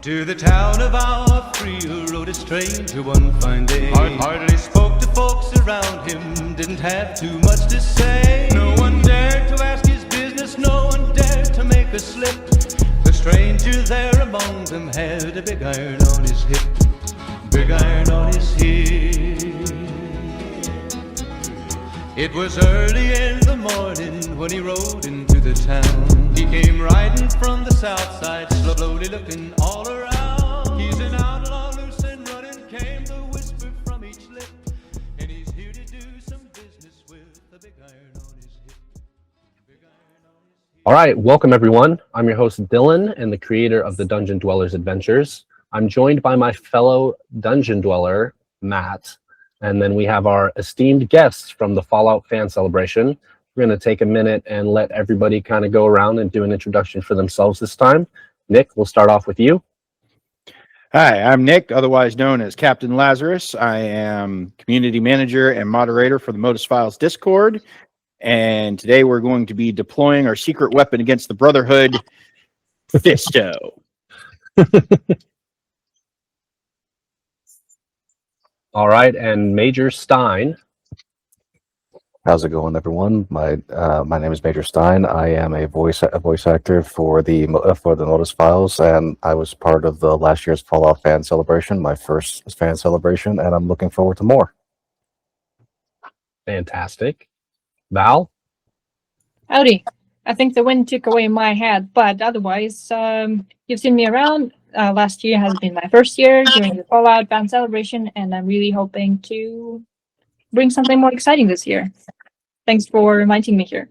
To the town of our free rode a stranger one fine day. Hardly spoke to folks around him, didn't have too much to say. No one dared to ask his business, no one dared to make a slip. The stranger there among them had a big iron on his hip. Big iron on his hip. It was early in the morning when he rode into the town. He came riding from the south side, slowly looking all around. He's an outlaw, loose and running, came the whisper from each lip. And he's here to do some business with a big iron on his hip. Big iron on his hip. All right, welcome everyone. I'm your host Dylan and the creator of the Dungeon Dwellers Adventures. I'm joined by my fellow dungeon dweller, Matt. And then we have our esteemed guests from the Fallout fan celebration. We're going to take a minute and let everybody kind of go around and do an introduction for themselves this time. Nick, we'll start off with you. Hi, I'm Nick, otherwise known as Captain Lazarus. I am community manager and moderator for the Modus Files Discord. And today we're going to be deploying our secret weapon against the Brotherhood, Fisto. All right, and Major Stein. How's it going, everyone? My name is Major Stein. I am a voice actor for the Modus Files, and I was part of the last year's Fallout fan celebration, my first fan celebration, and I'm looking forward to more. Fantastic. Val? Howdy. I think the wind took away my head, but otherwise, you've seen me around. Last year has been my first year during the Fallout fan celebration, and I'm really hoping to bring something more exciting this year. Thanks for inviting me here.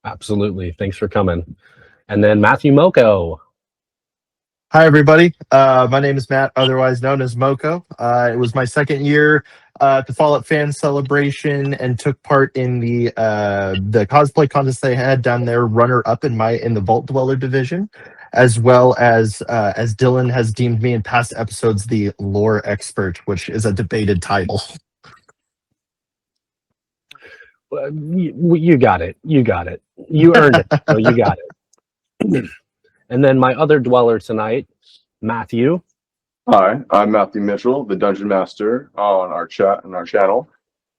Absolutely. Thanks for coming. And then Matthew Moco. Hi, everybody. My name is Matt, otherwise known as Moco. It was my second year at the Fallout fan celebration and took part in the cosplay contest they had down there, runner-up in the Vault Dweller division, as well as Dylan has deemed me in past episodes the lore expert, which is a debated title. You got it. You got it. You earned it. So you got it. And then my other dweller tonight, Matthew. Hi, I'm Matthew Mitchell, the Dungeon Master on our chat and our channel.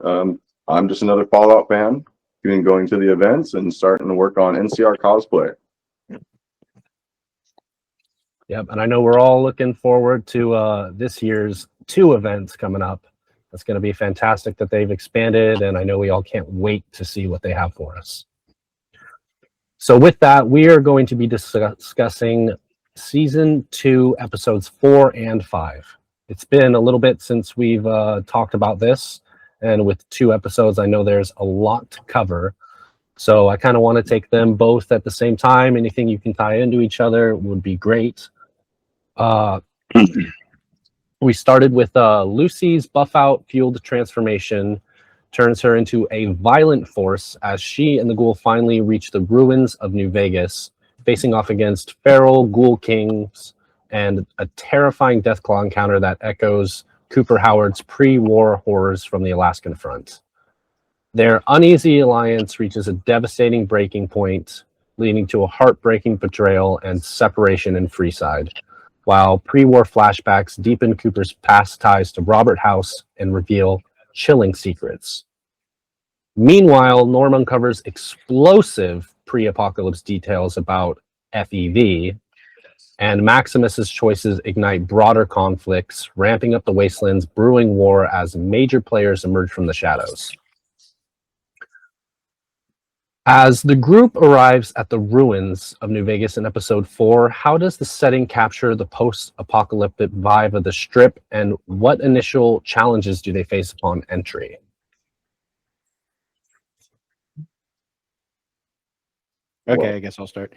I'm just another Fallout fan, going to the events and starting to work on NCR cosplay. Yep, and I know we're all looking forward to this year's 2 events coming up. It's going to be fantastic that they've expanded, and I know we all can't wait to see what they have for us. So with that, we are going to be discussing Season 2, Episodes 4 and 5. It's been a little bit since we've talked about this, and with 2 episodes, I know there's a lot to cover. So I kind of want to take them both at the same time. Anything you can tie into each other would be great. We started with Lucy's buff-out fueled transformation turns her into a violent force as she and the ghoul finally reach the ruins of New Vegas, facing off against feral ghoul kings and a terrifying Deathclaw encounter that echoes Cooper Howard's pre-war horrors from the Alaskan front. Their uneasy alliance reaches a devastating breaking point, leading to a heartbreaking betrayal and separation in Freeside, while pre-war flashbacks deepen Cooper's past ties to Robert House and reveal chilling secrets. Meanwhile, Norm uncovers explosive pre-apocalypse details about FEV, and Maximus's choices ignite broader conflicts, ramping up the Wasteland's brewing war as major players emerge from the shadows. As the group arrives at the ruins of New Vegas in episode 4, how does the setting capture the post-apocalyptic vibe of the strip, and what initial challenges do they face upon entry? Okay, I guess I'll start.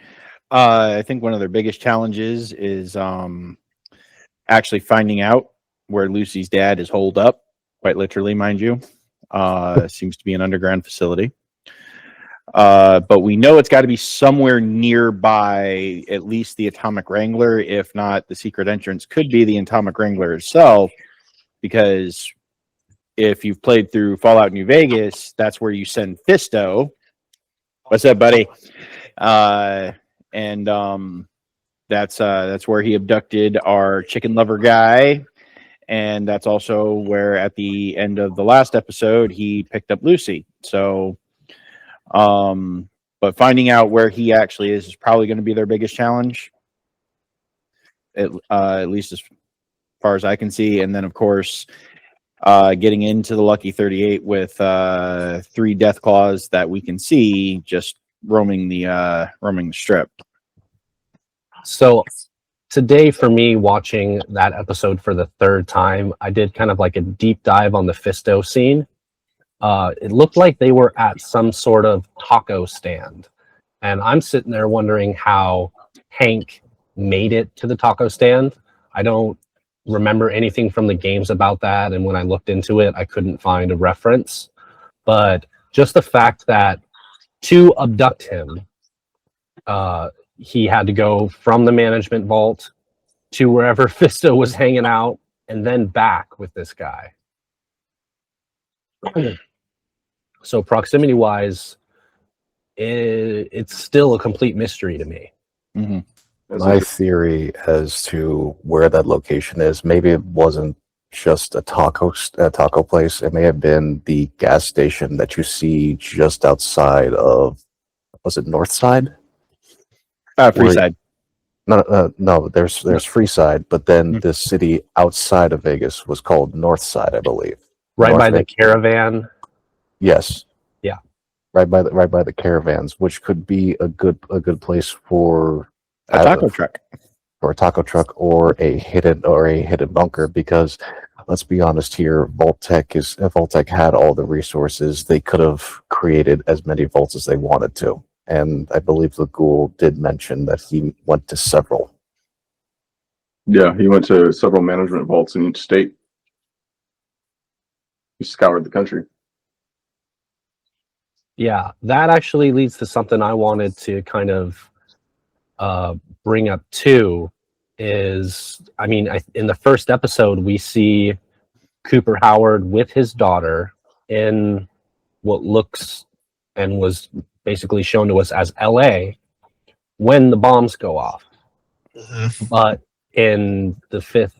I think one of their biggest challenges is actually finding out where Lucy's dad is holed up, quite literally, mind you. Seems to be an underground facility. But we know it's got to be somewhere nearby, at least the Atomic Wrangler. If not, the secret entrance could be the Atomic Wrangler itself, because if you've played through Fallout New Vegas, that's where you send Fisto. What's up, buddy? That's where he abducted our chicken lover guy, and that's also where at the end of the last episode he picked up Lucy. So, but finding out where he actually is probably going to be their biggest challenge, at least as far as I can see. And then, of course, getting into the Lucky 38 with 3 death claws that we can see just roaming the strip. So today, for me, watching that episode for the 3rd time, I did kind of like a deep dive on the Fisto scene. It looked like they were at some sort of taco stand. And I'm sitting there wondering how Hank made it to the taco stand. I don't remember anything from the games about that. And when I looked into it, I couldn't find a reference. But just the fact that to abduct him, he had to go from the management vault to wherever Fisto was hanging out and then back with this guy. So proximity wise, it's still a complete mystery to me. Mm-hmm. My theory as to where that location is, maybe it wasn't just a taco place. It may have been the gas station that you see just outside of, was it Northside? Freeside. No, there's Freeside, but then the city outside of Vegas was called Northside, I believe. Right North by the Vegas. Caravan. Yes. Yeah. Right by the caravans, which could be a good place for A taco truck. Or a taco truck, or a hidden bunker, because let's be honest here, if Vault-Tec had all the resources, they could have created as many vaults as they wanted to. And I believe the ghoul did mention that he went to several. Yeah, he went to several management vaults in each state. He scoured the country. Yeah, that actually leads to something I wanted to kind of bring up too. Is, I mean, in the first episode, we see Cooper Howard with his daughter in what looks and was basically shown to us as LA when the bombs go off. But in the 5th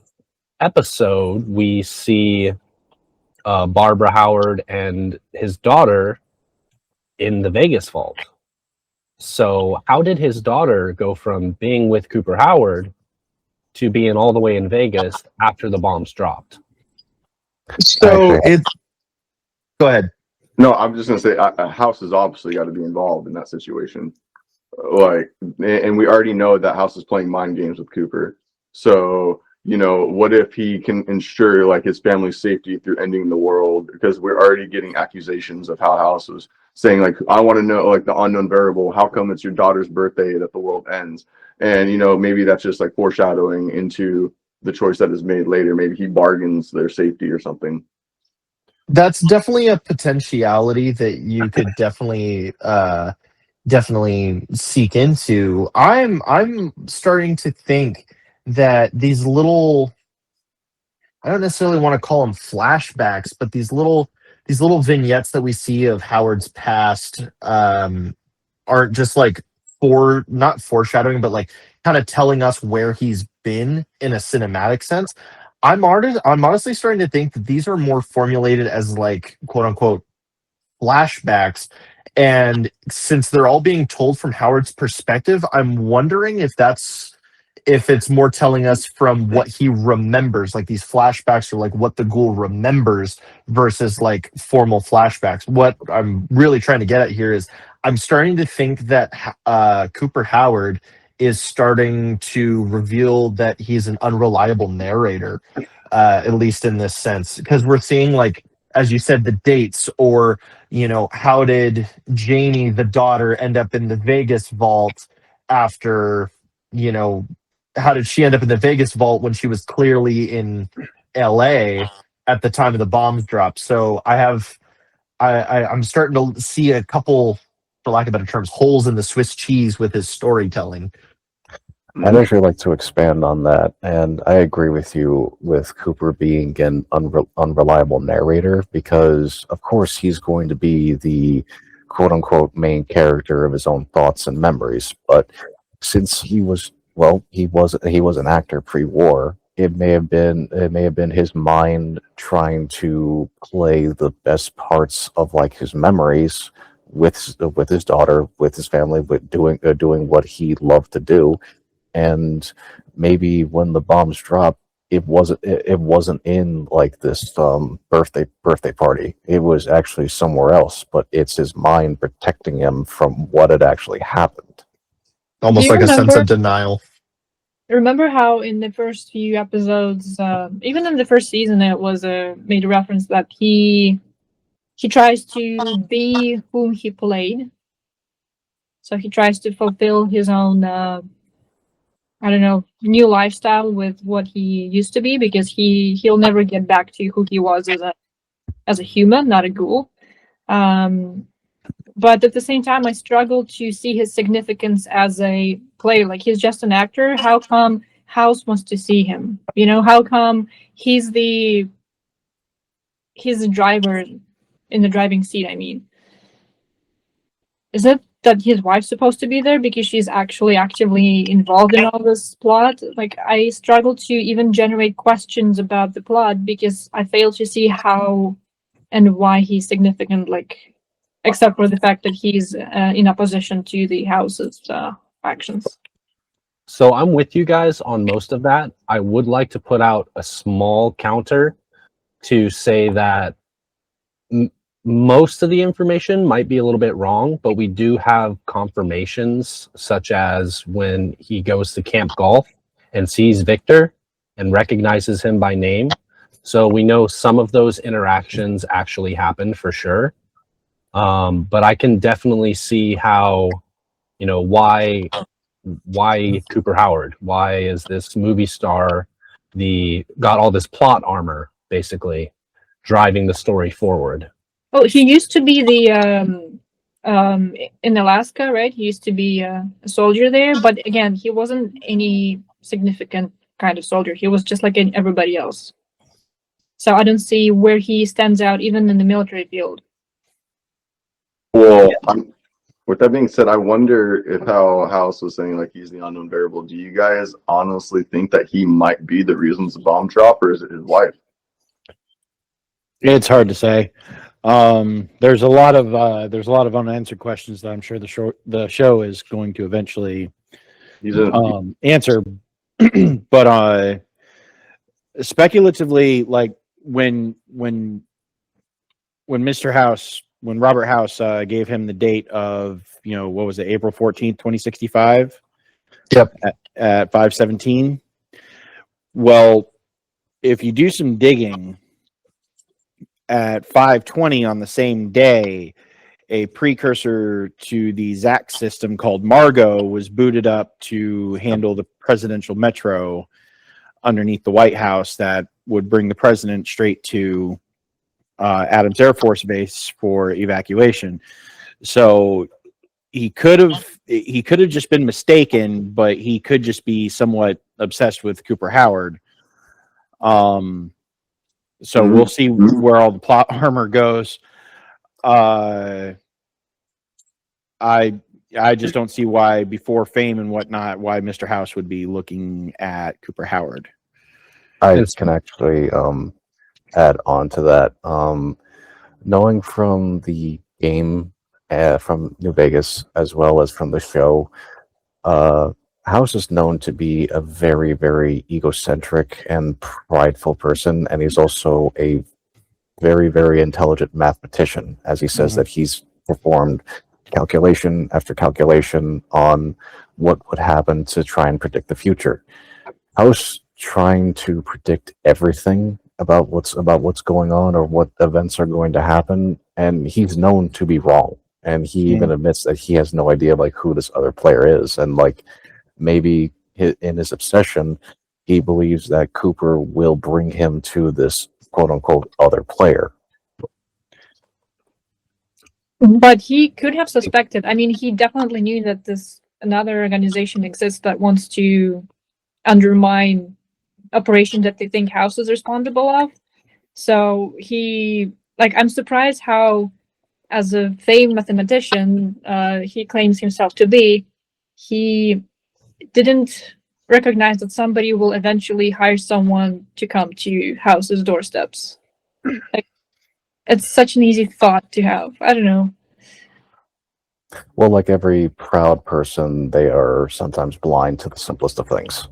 episode, we see Barbara Howard and his daughter in the Vegas vault. So how did his daughter go from being with Cooper Howard to being all the way in Vegas after the bombs dropped? So go ahead. No, I'm just going to say a house has obviously got to be involved in that situation. Like, and we already know that house is playing mind games with Cooper. So, you know, what if he can ensure like his family's safety through ending the world? Because we're already getting accusations of how house was saying, like, I want to know, like, the unknown variable. How come it's your daughter's birthday that the world ends? And, you know, maybe that's just like foreshadowing into the choice that is made later. Maybe he bargains their safety or something. That's definitely a potentiality that you could definitely seek into. I'm starting to think that these little, I don't necessarily want to call them flashbacks, but these little vignettes that we see of Howard's past aren't just like not foreshadowing, but like kind of telling us where he's been in a cinematic sense. I'm honestly starting to think that these are more formulated as like quote unquote flashbacks. And since they're all being told from Howard's perspective, I'm wondering if it's more telling us from what he remembers, like these flashbacks are like what the ghoul remembers versus like formal flashbacks. What I'm really trying to get at here is I'm starting to think that Cooper Howard is starting to reveal that he's an unreliable narrator, at least in this sense, because we're seeing, like, as you said, the dates, or, you know, how did Janie, the daughter, end up in the Vegas vault after, you know, how did she end up in the Vegas vault when she was clearly in LA at the time of the bombs drop? So I'm starting to see a couple, for lack of better terms, holes in the Swiss cheese with his storytelling. I'd actually like to expand on that, and I agree with you with Cooper being an unreliable narrator, because of course he's going to be the quote-unquote main character of his own thoughts and memories, but since he was Well, he was an actor pre-war. It may have been his mind trying to play the best parts of like his memories with his daughter, with his family, with doing what he loved to do. And maybe when the bombs dropped, it wasn't in like this birthday party. It was actually somewhere else, but it's his mind protecting him from what had actually happened. Almost you like a sense remember- of denial. Remember how in the first few episodes, even in the first season, it was made a reference that he tries to be whom he played. So he tries to fulfill his own, I don't know, new lifestyle with what he used to be, because he'll never get back to who he was as a human, not a ghoul. But at the same time, I struggle to see his significance as a player. Like, he's just an actor. How come House wants to see him? You know, how come he's the driver in the driving seat? I mean, is it that his wife's supposed to be there because she's actually actively involved in all this plot? Like, I struggle to even generate questions about the plot because I fail to see how and why he's significant, like, except for the fact that he's in opposition to the House's actions. So I'm with you guys on most of that. I would like to put out a small counter to say that most of the information might be a little bit wrong, but we do have confirmations, such as when he goes to Camp Golf and sees Victor and recognizes him by name. So we know some of those interactions actually happened for sure. But I can definitely see how, why Cooper Howard? Why is this movie star got all this plot armor, basically, driving the story forward? Oh, he used to be in Alaska, right? He used to be a soldier there, but again, he wasn't any significant kind of soldier. He was just like everybody else. So I don't see where he stands out, even in the military field. Well, with that being said, I wonder if how House was saying, like, he's the unknown variable. Do you guys honestly think that he might be the reasons the bomb drop, or is it his wife? It's hard to say. There's a lot of unanswered questions that I'm sure the show is going to eventually answer. But speculatively, like when Robert House gave him the date of, what was it, April 14th, 2065? Yep. At 5:17. Well, if you do some digging, at 5:20 on the same day, a precursor to the ZAC system called Margo was booted up to handle the presidential metro underneath the White House that would bring the president straight to Adams Air Force Base for evacuation. So he could have just been mistaken, but he could just be somewhat obsessed with Cooper Howard. So we'll see where all the plot armor goes. I just don't see why, before fame and whatnot, why Mr. House would be looking at Cooper Howard. I can actually add on to that. Knowing from the game, from New Vegas, as well as from the show, House is known to be a very, very egocentric and prideful person, and he's also a very, very intelligent mathematician, as he says that he's performed calculation after calculation on what would happen to try and predict the future. House trying to predict everything about what's going on or what events are going to happen, and he's known to be wrong. And he even admits that he has no idea like who this other player is, and like maybe in his obsession, he believes that Cooper will bring him to this quote unquote other player. But he could have suspected. I mean, he definitely knew that another organization exists that wants to undermine operation that they think House is responsible of. So I'm surprised how, as a famed mathematician, he claims himself to be, he didn't recognize that somebody will eventually hire someone to come to house's doorsteps. Like, it's such an easy thought to have. I don't know. Well, like every proud person, they are sometimes blind to the simplest of things.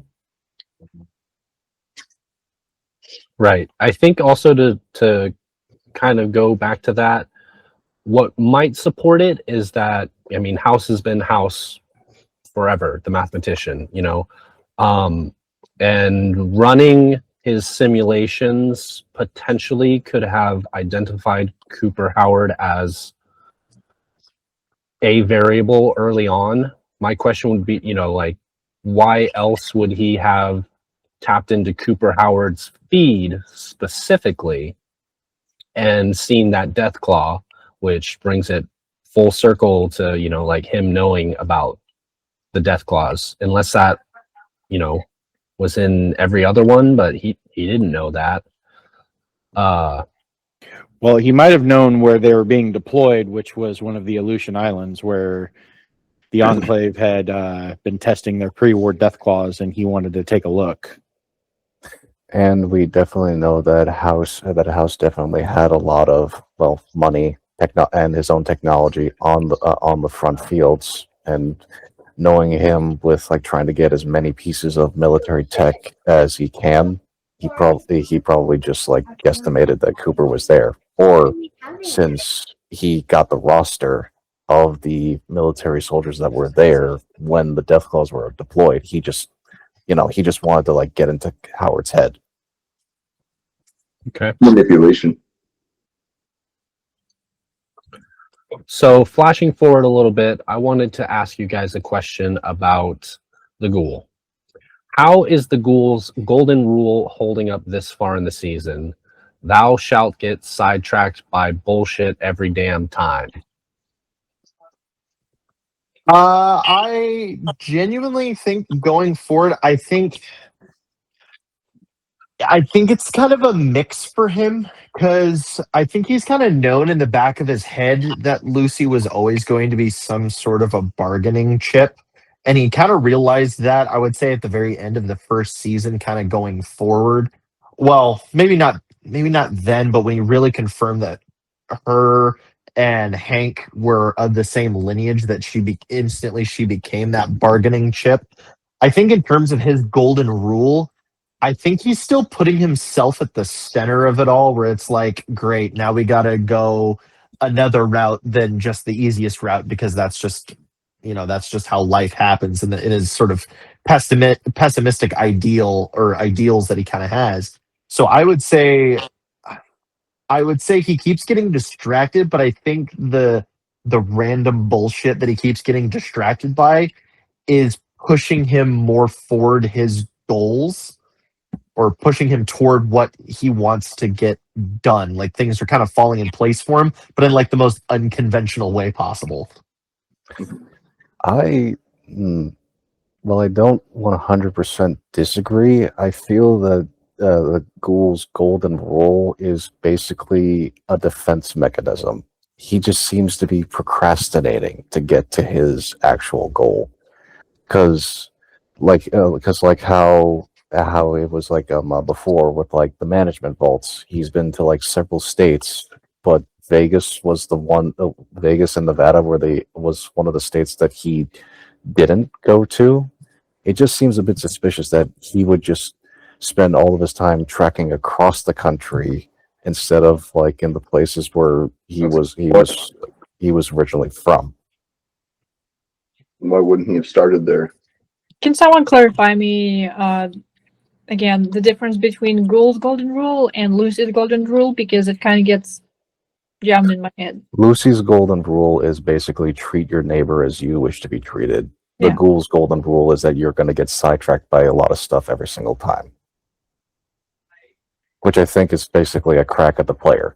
Right. I think also to kind of go back to that, what might support it is that, I mean, House has been House forever, the mathematician, you know, and running his simulations potentially could have identified Cooper Howard as a variable early on. My question would be, you know, like, why else would he have tapped into Cooper Howard's feed specifically and seen that death claw, which brings it full circle to, you know, like him knowing about the death claws, unless that, you know, was in every other one, but he didn't know that. Well, he might have known where they were being deployed, which was one of the Aleutian Islands, where the Enclave had been testing their pre-war death claws, and he wanted to take a look. And we definitely know that House definitely had a lot of, well, money and his own technology on the front fields. And knowing him with like trying to get as many pieces of military tech as he can, he probably just like guesstimated that Cooper was there. Or since he got the roster of the military soldiers that were there when the death claws were deployed, he just wanted to like get into Howard's head. Okay. Manipulation. So flashing forward a little bit, I wanted to ask you guys a question about the ghoul. How is the ghoul's golden rule holding up this far in the season? Thou shalt get sidetracked by bullshit every damn time. I genuinely think going forward, I think it's kind of a mix for him, because I think he's kind of known in the back of his head that Lucy was always going to be some sort of a bargaining chip. And he kind of realized that, I would say, at the very end of the first season, kind of going forward. Well, maybe not then, but when he really confirmed that her and Hank were of the same lineage, that instantly she became that bargaining chip. I think in terms of his golden rule, I think he's still putting himself at the center of it all, where it's like, great, now we got to go another route than just the easiest route, because that's just how life happens, and it is sort of pessimistic ideals that he kind of has. So I would say he keeps getting distracted, but I think the random bullshit that he keeps getting distracted by is pushing him more forward his goals, or pushing him toward what he wants to get done. Like, things are kind of falling in place for him, but in like the most unconventional way possible. I don't 100% disagree. I feel that the ghoul's golden rule is basically a defense mechanism. He just seems to be procrastinating to get to his actual goal, because how it was like before with like the management vaults. He's been to like several states, but Vegas was the one. Vegas and Nevada was one of the states that he didn't go to. It just seems a bit suspicious that he would just spend all of his time tracking across the country instead of like in the places where he was originally from. Why wouldn't he have started there? Can someone clarify me again the difference between Ghoul's golden rule and Lucy's golden rule, because it kind of gets jammed in my head. Lucy's golden rule is basically treat your neighbor as you wish to be treated. The Yeah. ghoul's golden rule is that you're going to get sidetracked by a lot of stuff every single time, which I think is basically a crack at the player.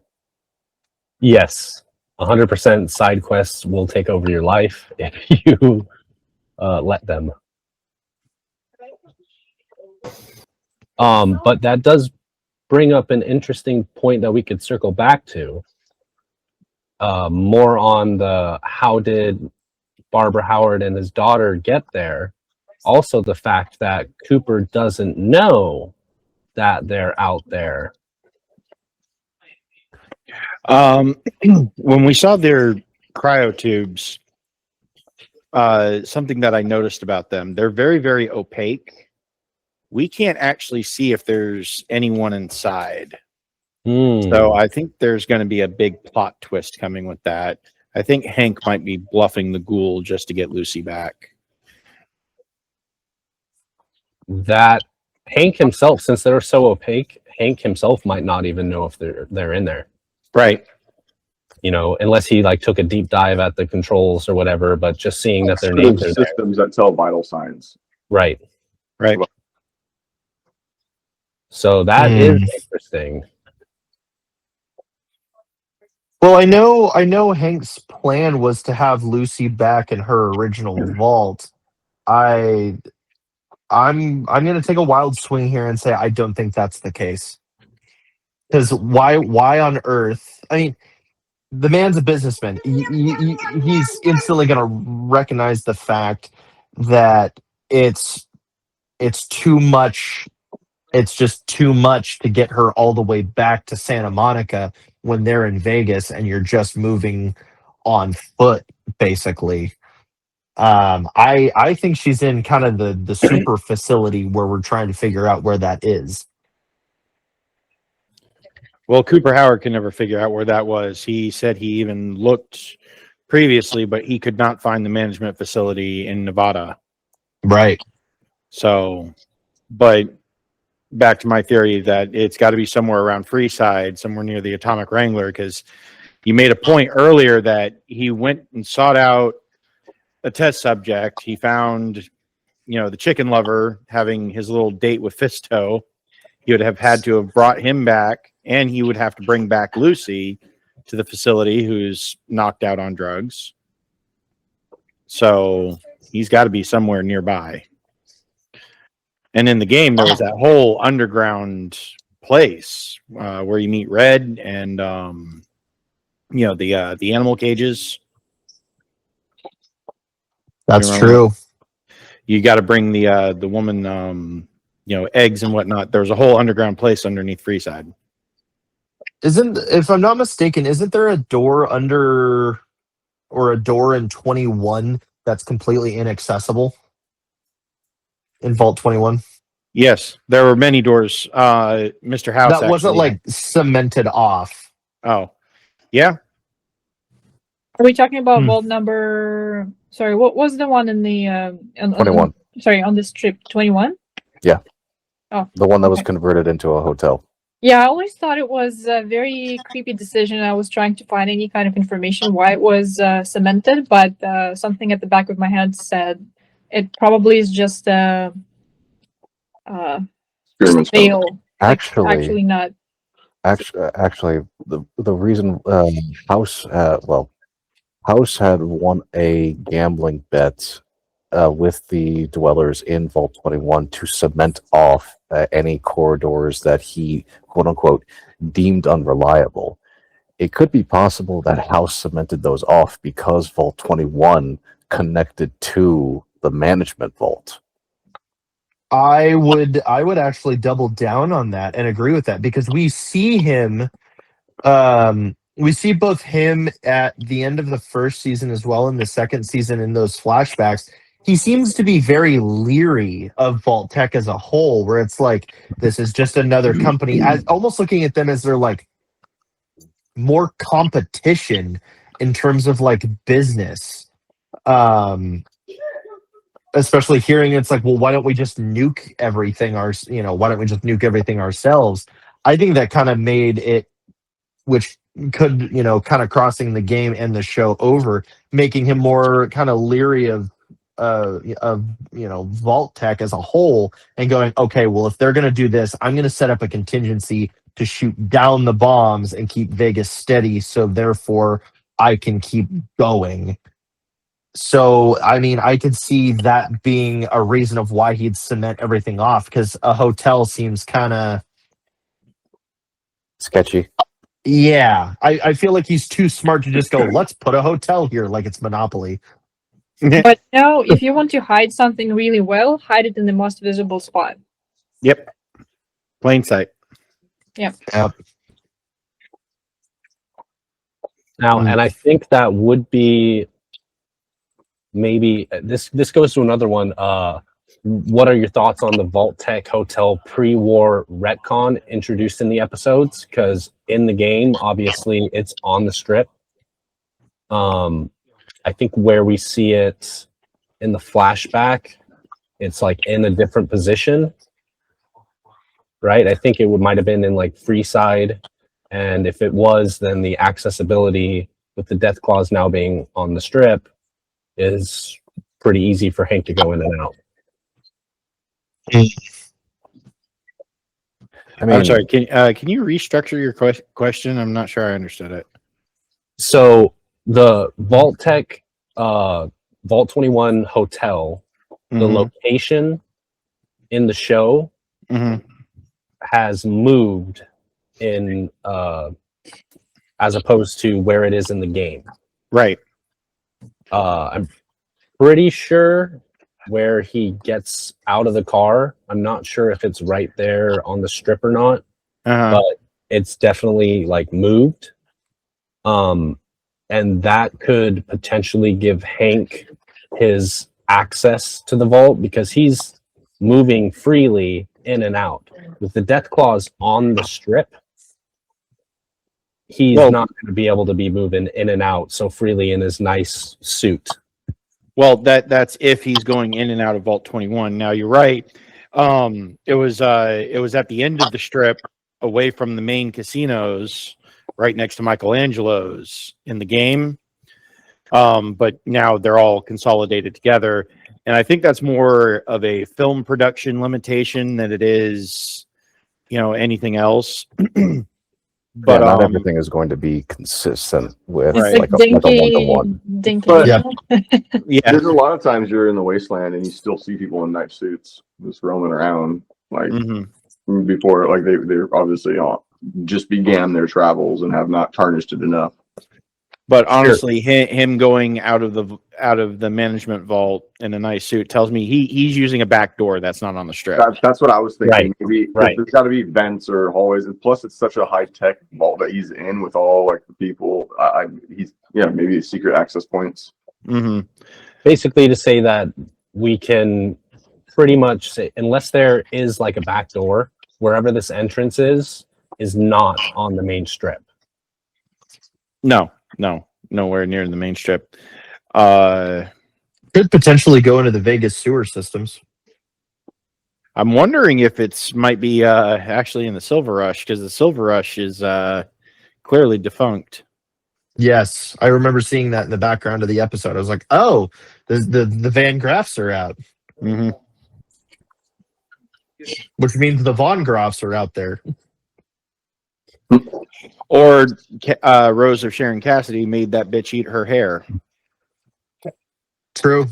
Yes, 100% side quests will take over your life if you let them. But that does bring up an interesting point that we could circle back to. More on the how did Barbara Howard and his daughter get there. also the fact that Cooper doesn't know that they're out there. When we saw their cryotubes, something that I noticed about them, they're very, very opaque. We can't actually see if there's anyone inside. So I think there's going to be a big plot twist coming with that. I think Hank might be bluffing the ghoul just to get Lucy back. That Hank himself, since they're so opaque, Hank himself might not even know if they're in there. Right. You know, unless he like took a deep dive at the controls or whatever, but just seeing that their names are there. Systems that tell vital signs. Right. Right. So that is interesting. Well, I know Hank's plan was to have Lucy back in her original vault. I'm going to take a wild swing here and say I don't think that's the case. Because why on earth? I mean, the man's a businessman. He's instantly going to recognize the fact that it's too much. It's just too much to get her all the way back to Santa Monica when they're in Vegas and you're just moving on foot, basically. I think she's in kind of the super facility where we're trying to figure out where that is. Well, Cooper Howard can never figure out where that was. He said he even looked previously, but he could not find the management facility in Nevada. Right. So, but back to my theory that it's got to be somewhere around Freeside, somewhere near the Atomic Wrangler, because you made a point earlier that he went and sought out a test subject. He found, the chicken lover having his little date with Fisto. He would have had to have brought him back, and he would have to bring back Lucy to the facility, who's knocked out on drugs. So he's got to be somewhere nearby. And in the game, there was that whole underground place where you meet Red and the animal cages. That's true. You got to bring the woman, eggs and whatnot. There's a whole underground place underneath Freeside. If I'm not mistaken, isn't there a door under or a door in 21 that's completely inaccessible in Vault 21? Yes, there were many doors. Mr. House that wasn't like cemented off. Oh, yeah. Are we talking about vault number? Sorry, what was the one in the 21? On this trip, 21? Yeah. Oh, the one that was converted into a hotel. Yeah, I always thought it was a very creepy decision. I was trying to find any kind of information why it was cemented, but something at the back of my head said it probably is just a fail. Actually, not. Actually, the reason House had won a gambling bet with the dwellers in Vault 21 to cement off any corridors that he, quote unquote, deemed unreliable. It could be possible that House cemented those off because Vault 21 connected to the management vault. I would actually double down on that and agree with that, because we see him, we see both him at the end of the first season as well in the second season in those flashbacks. He seems to be very leery of Vault Tech as a whole, where it's like, this is just another company, almost looking at them as they're like more competition in terms of like business. Especially hearing it's like, well, why don't we just nuke everything why don't we just nuke everything ourselves? I think that kind of made it, which could, kind of crossing the game and the show over, making him more kind of leery of Vault Tech as a whole, and going, okay, well, if they're going to do this, I'm going to set up a contingency to shoot down the bombs and keep Vegas steady, so therefore I can keep going. So, I mean, I could see that being a reason of why he'd cement everything off, because a hotel seems kind of sketchy. Yeah, I feel like he's too smart to just go, let's put a hotel here like it's Monopoly. But now, if you want to hide something really well, hide it in the most visible spot. Yep. Plain sight. Yep. Now, and I think that would be maybe this goes to another one. What are your thoughts on the Vault Tech Hotel pre-war retcon introduced in the episodes? Because in the game, obviously, it's on the strip. I think where we see it in the flashback, it's like in a different position, right? I think it might have been in like Freeside, and if it was, then the accessibility with the death claws now being on the strip is pretty easy for Hank to go in and out. I mean, I'm sorry. Can you restructure your question? I'm not sure I understood it. So the Vault Tech, Vault 21 hotel, the location in the show has moved in, as opposed to where it is in the game. Right. I'm pretty sure where he gets out of the car. I'm not sure if it's right there on the strip or not, but it's definitely like moved. And that could potentially give Hank his access to the vault because he's moving freely in and out. With the death claws on the strip, he's not going to be able to be moving in and out so freely in his nice suit. Well, that's if he's going in and out of Vault 21. Now you're right. It was at the end of the strip, away from the main casinos, right next to Michelangelo's in the game. But now they're all consolidated together, and I think that's more of a film production limitation than it is, anything else. But not everything is going to be consistent with It's like a dinky, one-to-one. dinky. But- yeah, There's a lot of times you're in the wasteland and you still see people in night suits just roaming around, like before, like they're obviously just began their travels and have not tarnished it enough. but honestly, him going out of the management vault in a nice suit tells me he's using a back door that's not on the strip. That's what I was thinking. Right. Maybe Right. there's got to be vents or hallways, and plus it's such a high tech vault that he's in with all like the people. Maybe secret access points. Basically to say that we can pretty much say, unless there is like a back door, wherever this entrance is not on the main strip. No, nowhere near the main strip. Could potentially go into the Vegas sewer systems. I'm wondering if it's might be actually in the Silver Rush, because the Silver Rush is clearly defunct. Yes, I remember seeing that in the background of the episode. I was like, "Oh, the Van Graffs are out," which means the Von Graffs are out there. Or Rose of Sharon Cassidy made that bitch eat her hair. True.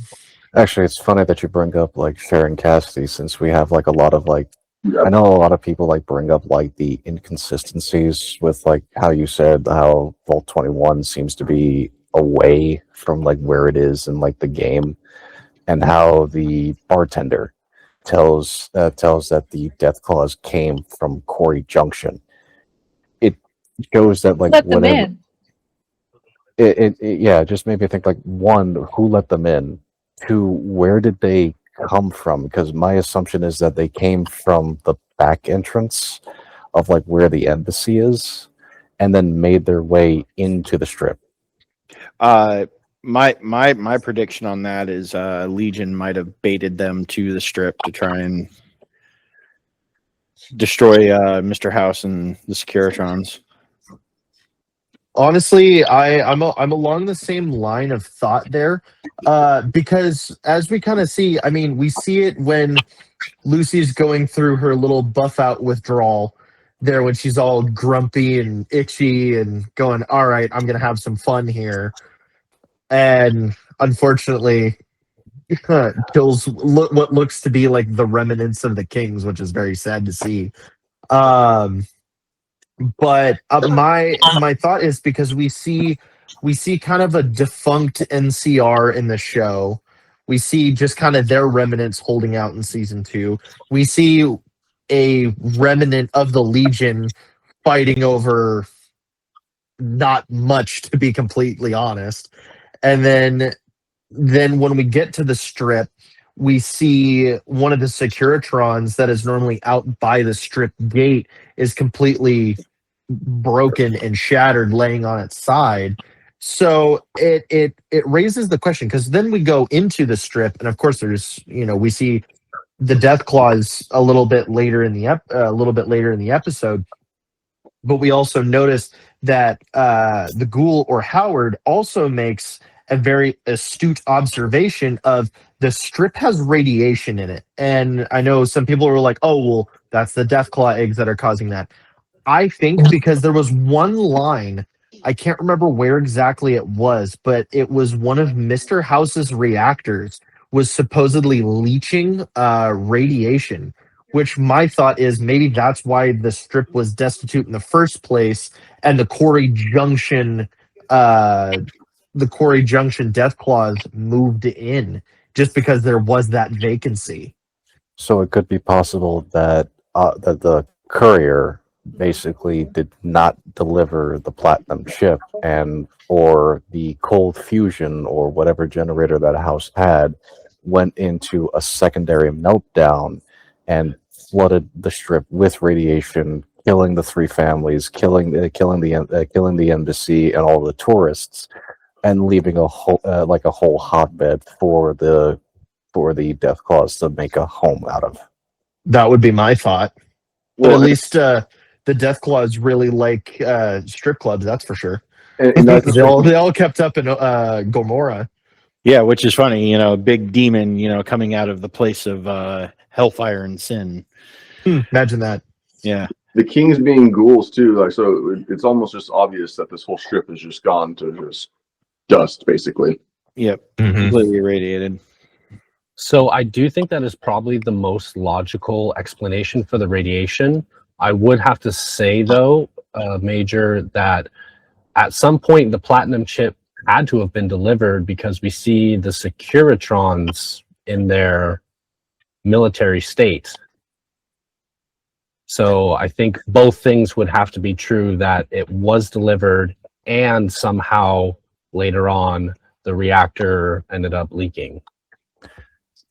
Actually, it's funny that you bring up like Sharon Cassidy, since we have like a lot of like, I know a lot of people like bring up like the inconsistencies with like how you said how Vault 21 seems to be away from like where it is in like the game, and how the bartender tells that the death claws came from Quarry Junction. It shows that like Let them in. it just made me think like, one, who let them in? Two, where did they come from? Because my assumption is that they came from the back entrance of like where the embassy is, and then made their way into the strip. My prediction on that is Legion might have baited them to the strip to try and destroy Mr. House and the Securitrons. Honestly, I'm along the same line of thought there, because as we kind of see, I mean, we see it when Lucy's going through her little buff out withdrawal there, when she's all grumpy and itchy and going, "All right, I'm gonna have some fun here," and unfortunately, kills what looks to be like the remnants of the Kings, which is very sad to see. But my thought is, because we see We see kind of a defunct NCR in the show. We see just kind of their remnants holding out in season 2. We see a remnant of the Legion fighting over not much, to be completely honest. And then when we get to the strip, we see one of the Securitrons that is normally out by the strip gate is completely broken and shattered, laying on its side. So it raises the question, because then we go into the strip, and of course there's, we see the death claws a little bit later in the episode, but we also notice that the ghoul or Howard also makes a very astute observation of the strip has radiation in it. And I know some people are like, oh, well, that's the Deathclaw eggs that are causing that. I think because there was one line, I can't remember where exactly it was, but it was one of Mr. House's reactors was supposedly leaching radiation, which my thought is maybe that's why the strip was destitute in the first place, and the Quarry Junction death claws moved in just because there was that vacancy. So it could be possible that that the courier basically did not deliver the platinum chip, and or the cold fusion or whatever generator that house had went into a secondary meltdown and flooded the strip with radiation, killing the 3 families, killing the embassy and all the tourists, and leaving a whole hotbed for the death claws to make a home out of. That would be my thought. But Well, at least the death claws really like strip clubs, that's for sure. and that's they all kept up in Gomorrah. Yeah, which is funny, big demon, coming out of the place of hellfire and sin. Imagine that. Yeah. the kings being ghouls too. Like, so it's almost just obvious that this whole strip has just gone to just dust, basically. Yep. Mhm. Completely irradiated. So I do think that is probably the most logical explanation for the radiation. I would have to say, though, Major, that at some point the platinum chip had to have been delivered, because we see the Securitrons in their military state. So I think both things would have to be true, that it was delivered and somehow later on the reactor ended up leaking.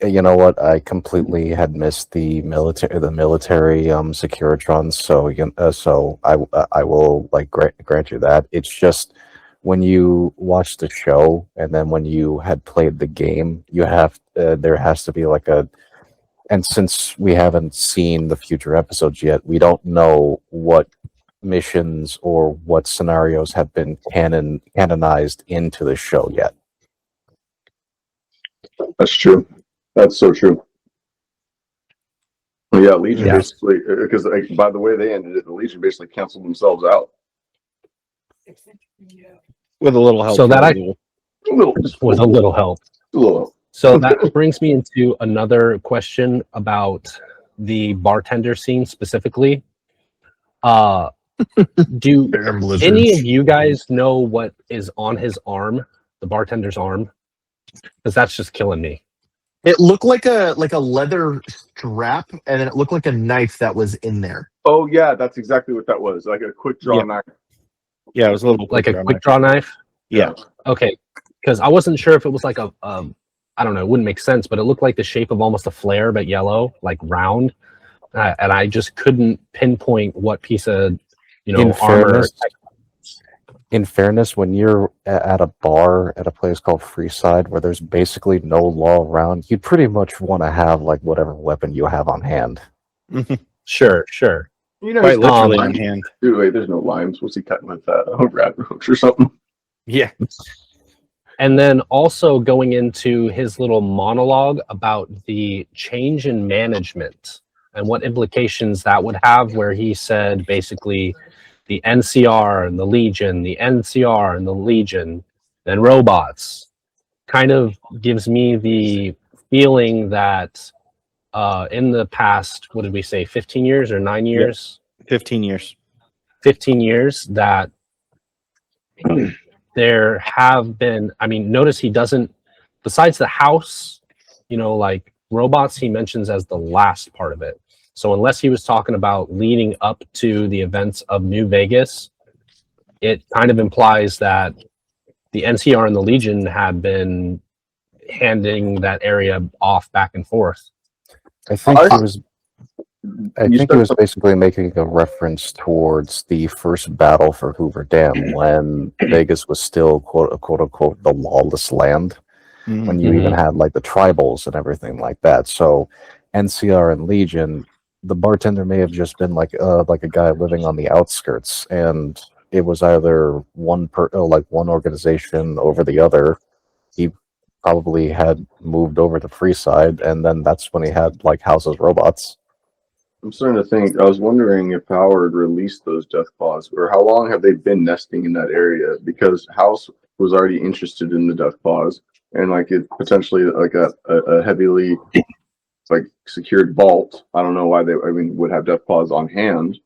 You know what? I completely had missed the military Securitrons. So I will grant you that. It's just when you watch the show and then when you had played the game, you have there has to be like a. And since we haven't seen the future episodes yet, we don't know what missions or what scenarios have been canonized into the show yet. That's true. That's so true. Well, yeah, Legion basically, because by the way they ended it, the Legion basically canceled themselves out. With a little help. So that With a little help. A little. So that brings me into another question about the bartender scene specifically. Do any of you guys know what is on his arm, the bartender's arm? Because that's just killing me. It looked like a leather strap, and then it looked like a knife that was in there. Oh yeah, that's exactly what that was. Like a quick draw knife. Yeah, it was a little like a quick draw knife. Yeah. Okay, because I wasn't sure if it was like a I don't know, it wouldn't make sense, but it looked like the shape of almost a flare, but yellow, like round, and I just couldn't pinpoint what piece of armor. In fairness, when you're at a bar at a place called Freeside where there's basically no law around, you pretty much want to have like whatever weapon you have on hand. Sure. You know, Quite literally on hand. Dude, wait, there's no limes. What's he cutting with that? A rat roach or something? Yeah. And then also going into his little monologue about the change in management and what implications that would have, where he said basically the NCR and the Legion, the NCR and the Legion, then robots, kind of gives me the feeling that in the past, what did we say, 15 years or 9 years? Yep. 15 years. 15 years, that there have been, I mean, notice he doesn't, besides the house, you know, like robots, he mentions as the last part of it. So unless he was talking about leading up to the events of New Vegas, it kind of implies that the NCR and the Legion had been handing that area off back and forth. I think he was basically making a reference towards the first battle for Hoover Dam when Vegas was still quote unquote the lawless land. When you even had like the tribals and everything like that. So NCR and Legion, the bartender may have just been like a guy living on the outskirts, and it was either one organization over the other. He probably had moved over to Freeside, and then that's when he had like House's robots. I'm starting to think. I was wondering if Howard released those death claws, or how long have they been nesting in that area? Because House was already interested in the death claws, and like it potentially like a heavily like secured vault. I don't know why they would have death claws on hand,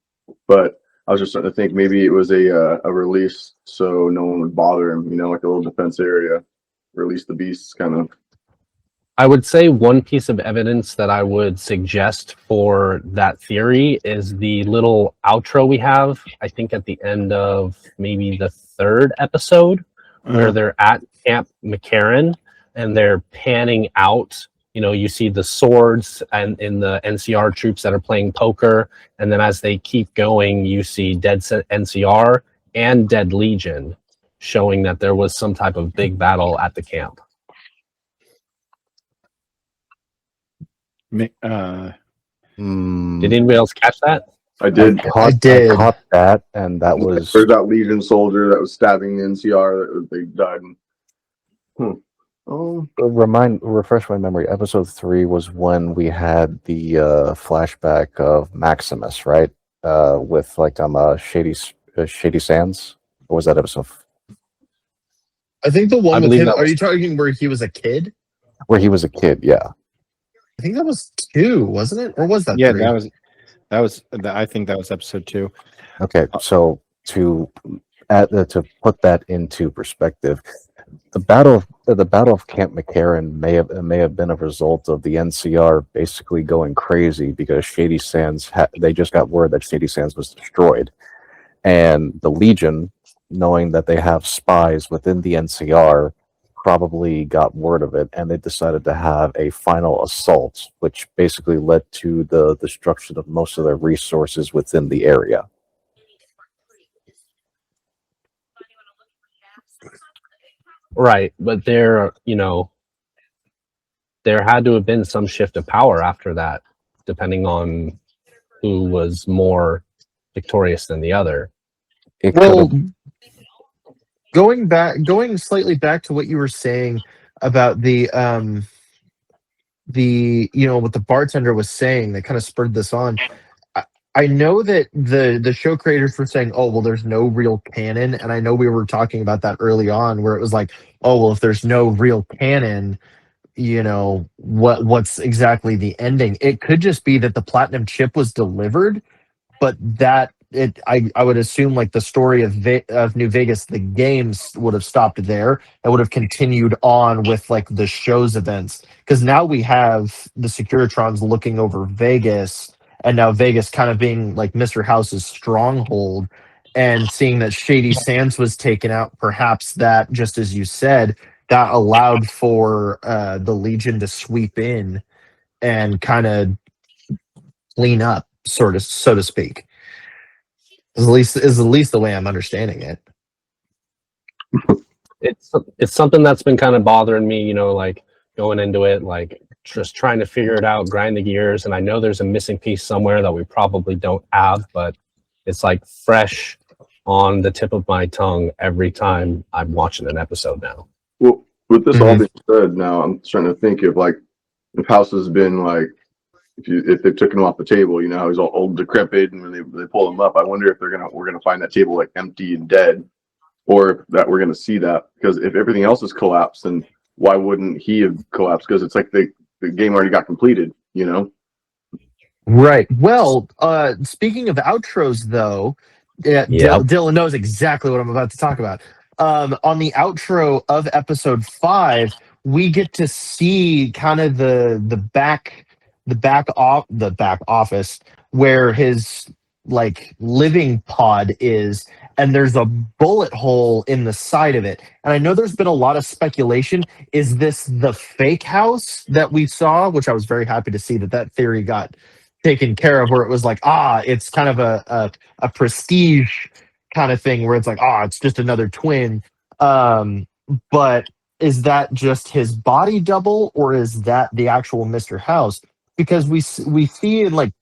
but I was just starting to think maybe it was a release so no one would bother him. You know, like a little defense area. Release the beasts, kind of. I would say one piece of evidence that I would suggest for that theory is the little outro we have, I think at the end of maybe the 3rd episode, where they're at Camp McCarran and they're panning out. You know, you see the swords and in the NCR troops that are playing poker, and then as they keep going, you see dead NCR and dead Legion, showing that there was some type of big battle at the camp. Did Did anybody else catch that? I did. I caught that, and that was There's that Legion soldier that was stabbing the NCR. They died. refresh my memory. Episode 3 was when we had the flashback of Maximus, right? With like Shady Sands. Or was that episode? I think the one with him. that Are you talking where he was a kid? Where he was a kid, yeah. I think that was 2, wasn't it? Or was that? Yeah, 3? I think that was episode 2. Okay, so to put that into perspective, the battle of Camp McCarran may have been a result of the NCR basically going crazy because Shady Sands they just got word that Shady Sands was destroyed, and the Legion, knowing that they have spies within the NCR, probably got word of it, and they decided to have a final assault, which basically led to the destruction of most of their resources within the area. Right, but there had to have been some shift of power after that, depending on who was more victorious than the other. Going slightly back to what you were saying about the what the bartender was saying that kind of spurred this on. I know that the show creators were saying, oh, well, there's no real canon. And I know we were talking about that early on where it was like, oh, well, if there's no real canon, what's exactly the ending? It could just be that the platinum chip was delivered, but I would assume like the story of New Vegas, the games would have stopped there and would have continued on with like the show's events. Because now we have the Securitrons looking over Vegas, and now Vegas kind of being like Mr. House's stronghold, and seeing that Shady Sands was taken out, perhaps that, just as you said, that allowed for the Legion to sweep in and kind of clean up, so to speak. Is at least the way I'm understanding it. It's something that's been kind of bothering me, like going into it, like just trying to figure it out, grind the gears, and I know there's a missing piece somewhere that we probably don't have, but it's like fresh on the tip of my tongue every time I'm watching an episode now. Well, with this all being said, now I'm trying to think if if House has been like, if they've taken him off the table, how he's all old, decrepit, and when they pull him up, I wonder if we're gonna find that table like empty and dead, or that we're gonna see that, because if everything else is collapsed, then why wouldn't he have collapsed? Because it's like the game already got completed, Right. Well, speaking of outros, though, Dylan knows exactly what I'm about to talk about. on the outro of episode 5, we get to see kind of the back office where his like living pod is, and there's a bullet hole in the side of it. And I know there's been a lot of speculation. Is this the fake house that we saw? Which I was very happy to see that theory got taken care of, where it was like, it's kind of a prestige kind of thing where it's like, it's just another twin. But is that just his body double, or is that the actual Mr. House? Because we see in like,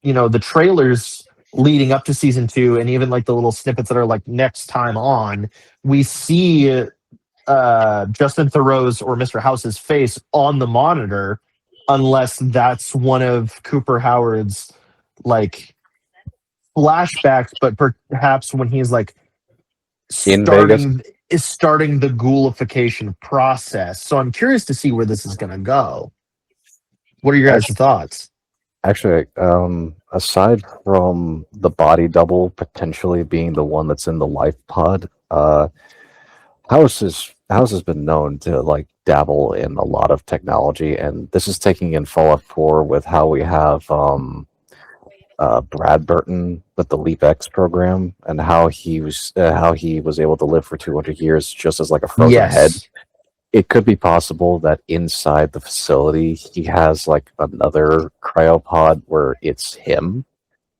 the trailers leading up to season 2, and even like the little snippets that are like next time on, we see Justin Theroux's or Mr. House's face on the monitor, unless that's one of Cooper Howard's like flashbacks, but perhaps when he's like starting the ghoulification process. So I'm curious to see where this is going to go. What are your guys' thoughts? Actually, aside from the body double potentially being the one that's in the life pod, House has been known to like dabble in a lot of technology, and this is taking in Fallout 4 with how we have Brad Burton with the Leap X program, and how he was able to live for 200 years just as like a frozen head. It could be possible that inside the facility he has like another cryopod where it's him,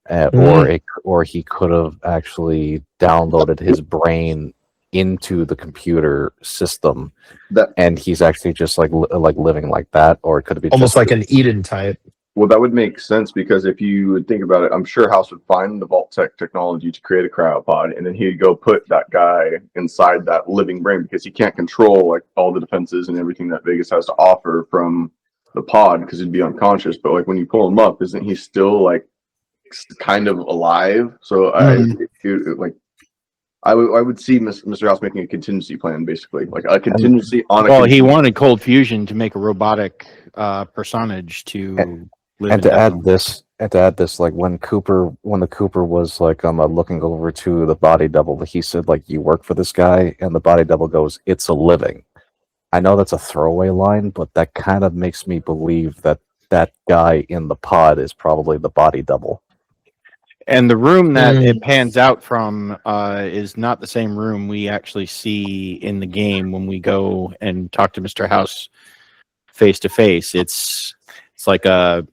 or he could have actually downloaded his brain into the computer system, and he's actually just like living like that, or it could be almost like an Eden type. Well, that would make sense, because if you would think about it, I'm sure House would find the Vault Tech technology to create a cryopod, and then he'd go put that guy inside that living brain, because he can't control like all the defenses and everything that Vegas has to offer from the pod, because he'd be unconscious. But like when you pull him up, isn't he still like kind of alive? So I would see Mr. House making a contingency plan, basically, like a contingency on a. Well, he wanted cold fusion to make a robotic personage to. And to add this, like when the Cooper was like looking over to the body double, he said like, "You work for this guy," and the body double goes, "It's a living." I know that's a throwaway line, but that kind of makes me believe that that guy in the pod is probably the body double. And the room that it pans out from is not the same room we actually see in the game when we go and talk to Mr. House face to face. It's like a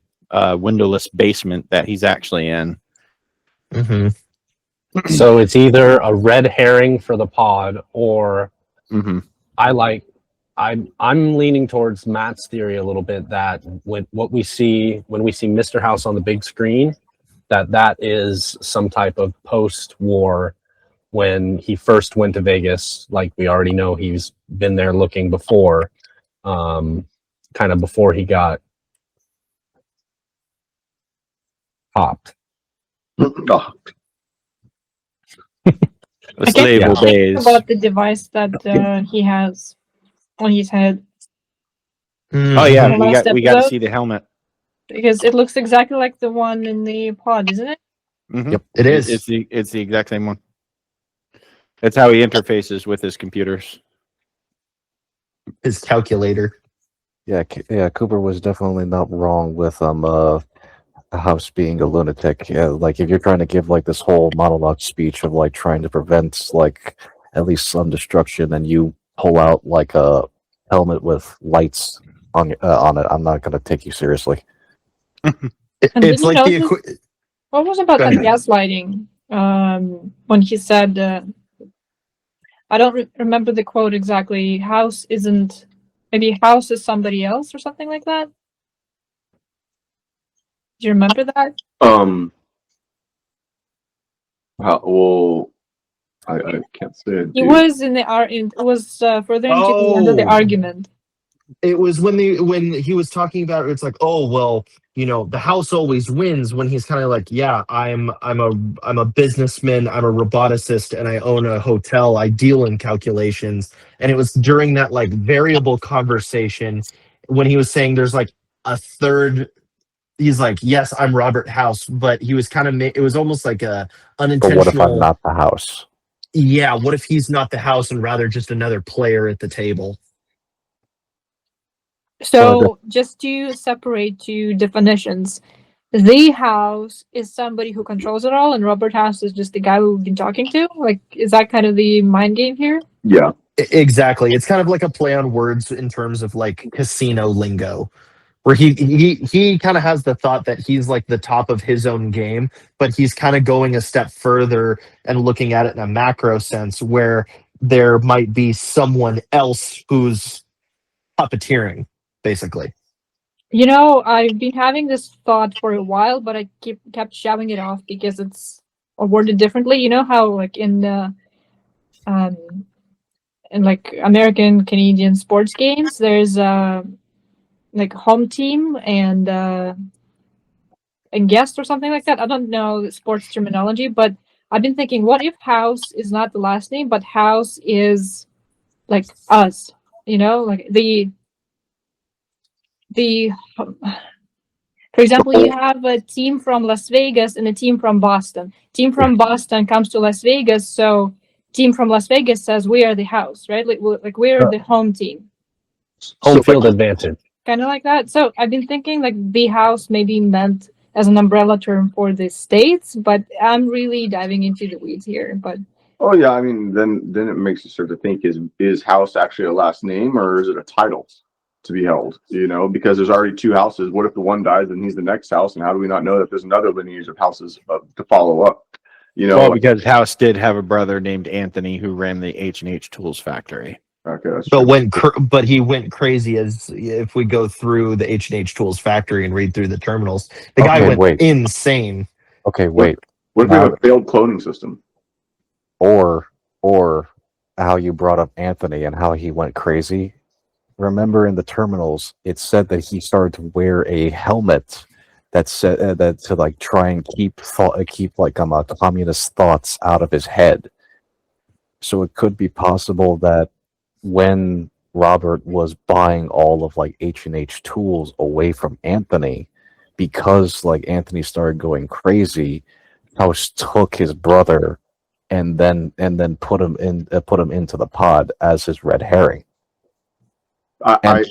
windowless basement that he's actually in. So it's either a red herring for the pod, or I'm leaning towards Matt's theory a little bit, that when we see Mr. House on the big screen, that is some type of post-war, when he first went to Vegas. Like we already know he's been there looking before, kind of before he got popped. The slave obeys. About the device that he has on his head. Oh yeah, we got to see the helmet. Because it looks exactly like the one in the pod, isn't it? Yep, it is. It's the exact same one. That's how he interfaces with his computers. His calculator. Yeah, Cooper was definitely not wrong with House being a lunatic. Yeah, like if you're trying to give like this whole monologue speech of like trying to prevent like at least some destruction, and you pull out like a helmet with lights on it, I'm not going to take you seriously. It's like what was about that gaslighting? When he said, I don't remember the quote exactly. House isn't. Maybe House is somebody else or something like that. Do you remember that? Well, I can't say it. It was in the it was further into the end of the argument. It was when he was talking about, it's like, oh well, the house always wins, when he's kind of like, yeah, I'm a businessman, I'm a roboticist, and I own a hotel, I deal in calculations. And it was during that like variable conversation when he was saying there's like a third. He's like, yes, I'm Robert House, but he was kind of it was almost like a unintentional. But what if I'm not the House? Yeah, what if he's not the house and rather just another player at the table? So just to separate two definitions, the house is somebody who controls it all, and Robert House is just the guy we've been talking to. Like, is that kind of the mind game here? Yeah. Exactly. It's kind of like a play on words in terms of like casino lingo, where he kind of has the thought that he's like the top of his own game, but he's kind of going a step further and looking at it in a macro sense where there might be someone else who's puppeteering, basically. You know, I've been having this thought for a while, but I kept shoving it off because it's worded differently. You know how, like, in like American Canadian sports games, there's like home team and guest or something like that. I don't know the sports terminology, but I've been thinking, what if house is not the last name, but house is like us? You know, like for example, you have a team from Las Vegas and a team from Boston. Team from Boston comes to Las Vegas, so team from Las Vegas says we are the house, right? Like we're the home team. Home field advantage. Kind of like that. So I've been thinking like the house maybe meant as an umbrella term for the states, but I'm really diving into the weeds here. But Oh yeah, I mean, then it makes you start to think: is house actually a last name, or is it a title to be held? You know, because there's already two houses. What if the one dies and he's the next house? And how do we not know that there's another lineage of houses to follow up? You know, Well, because House did have a brother named Anthony who ran the H&H Tools factory. okay, that's But true. but he went crazy as if we go through the H&H Tools factory and read through the terminals. The guy Okay, went wait. insane. Okay, wait. What if we have a failed cloning system? Or how you brought up Anthony and how he went crazy. Remember in the terminals, it said that he started to wear a helmet that said that to like try and keep like communist thoughts out of his head. So it could be possible that when Robert was buying all of like H&H Tools away from Anthony, because like Anthony started going crazy, House took his brother and then put him into the pod as his red herring. And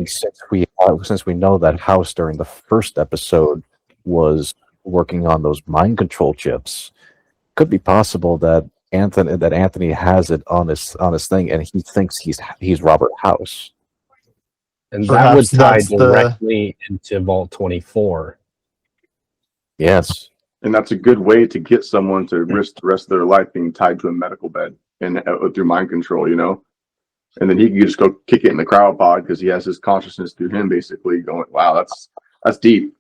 since we know that House during the first episode was working on those mind control chips, could be possible that Anthony has it on his thing and he thinks he's Robert House. And that would Perhaps tie that's directly into Vault 24. Yes. And that's a good way to get someone to risk the rest of their life being tied to a medical bed and through mind control, you know? And then he can just go kick it in the cryopod because he has his consciousness through him basically going, wow, that's deep.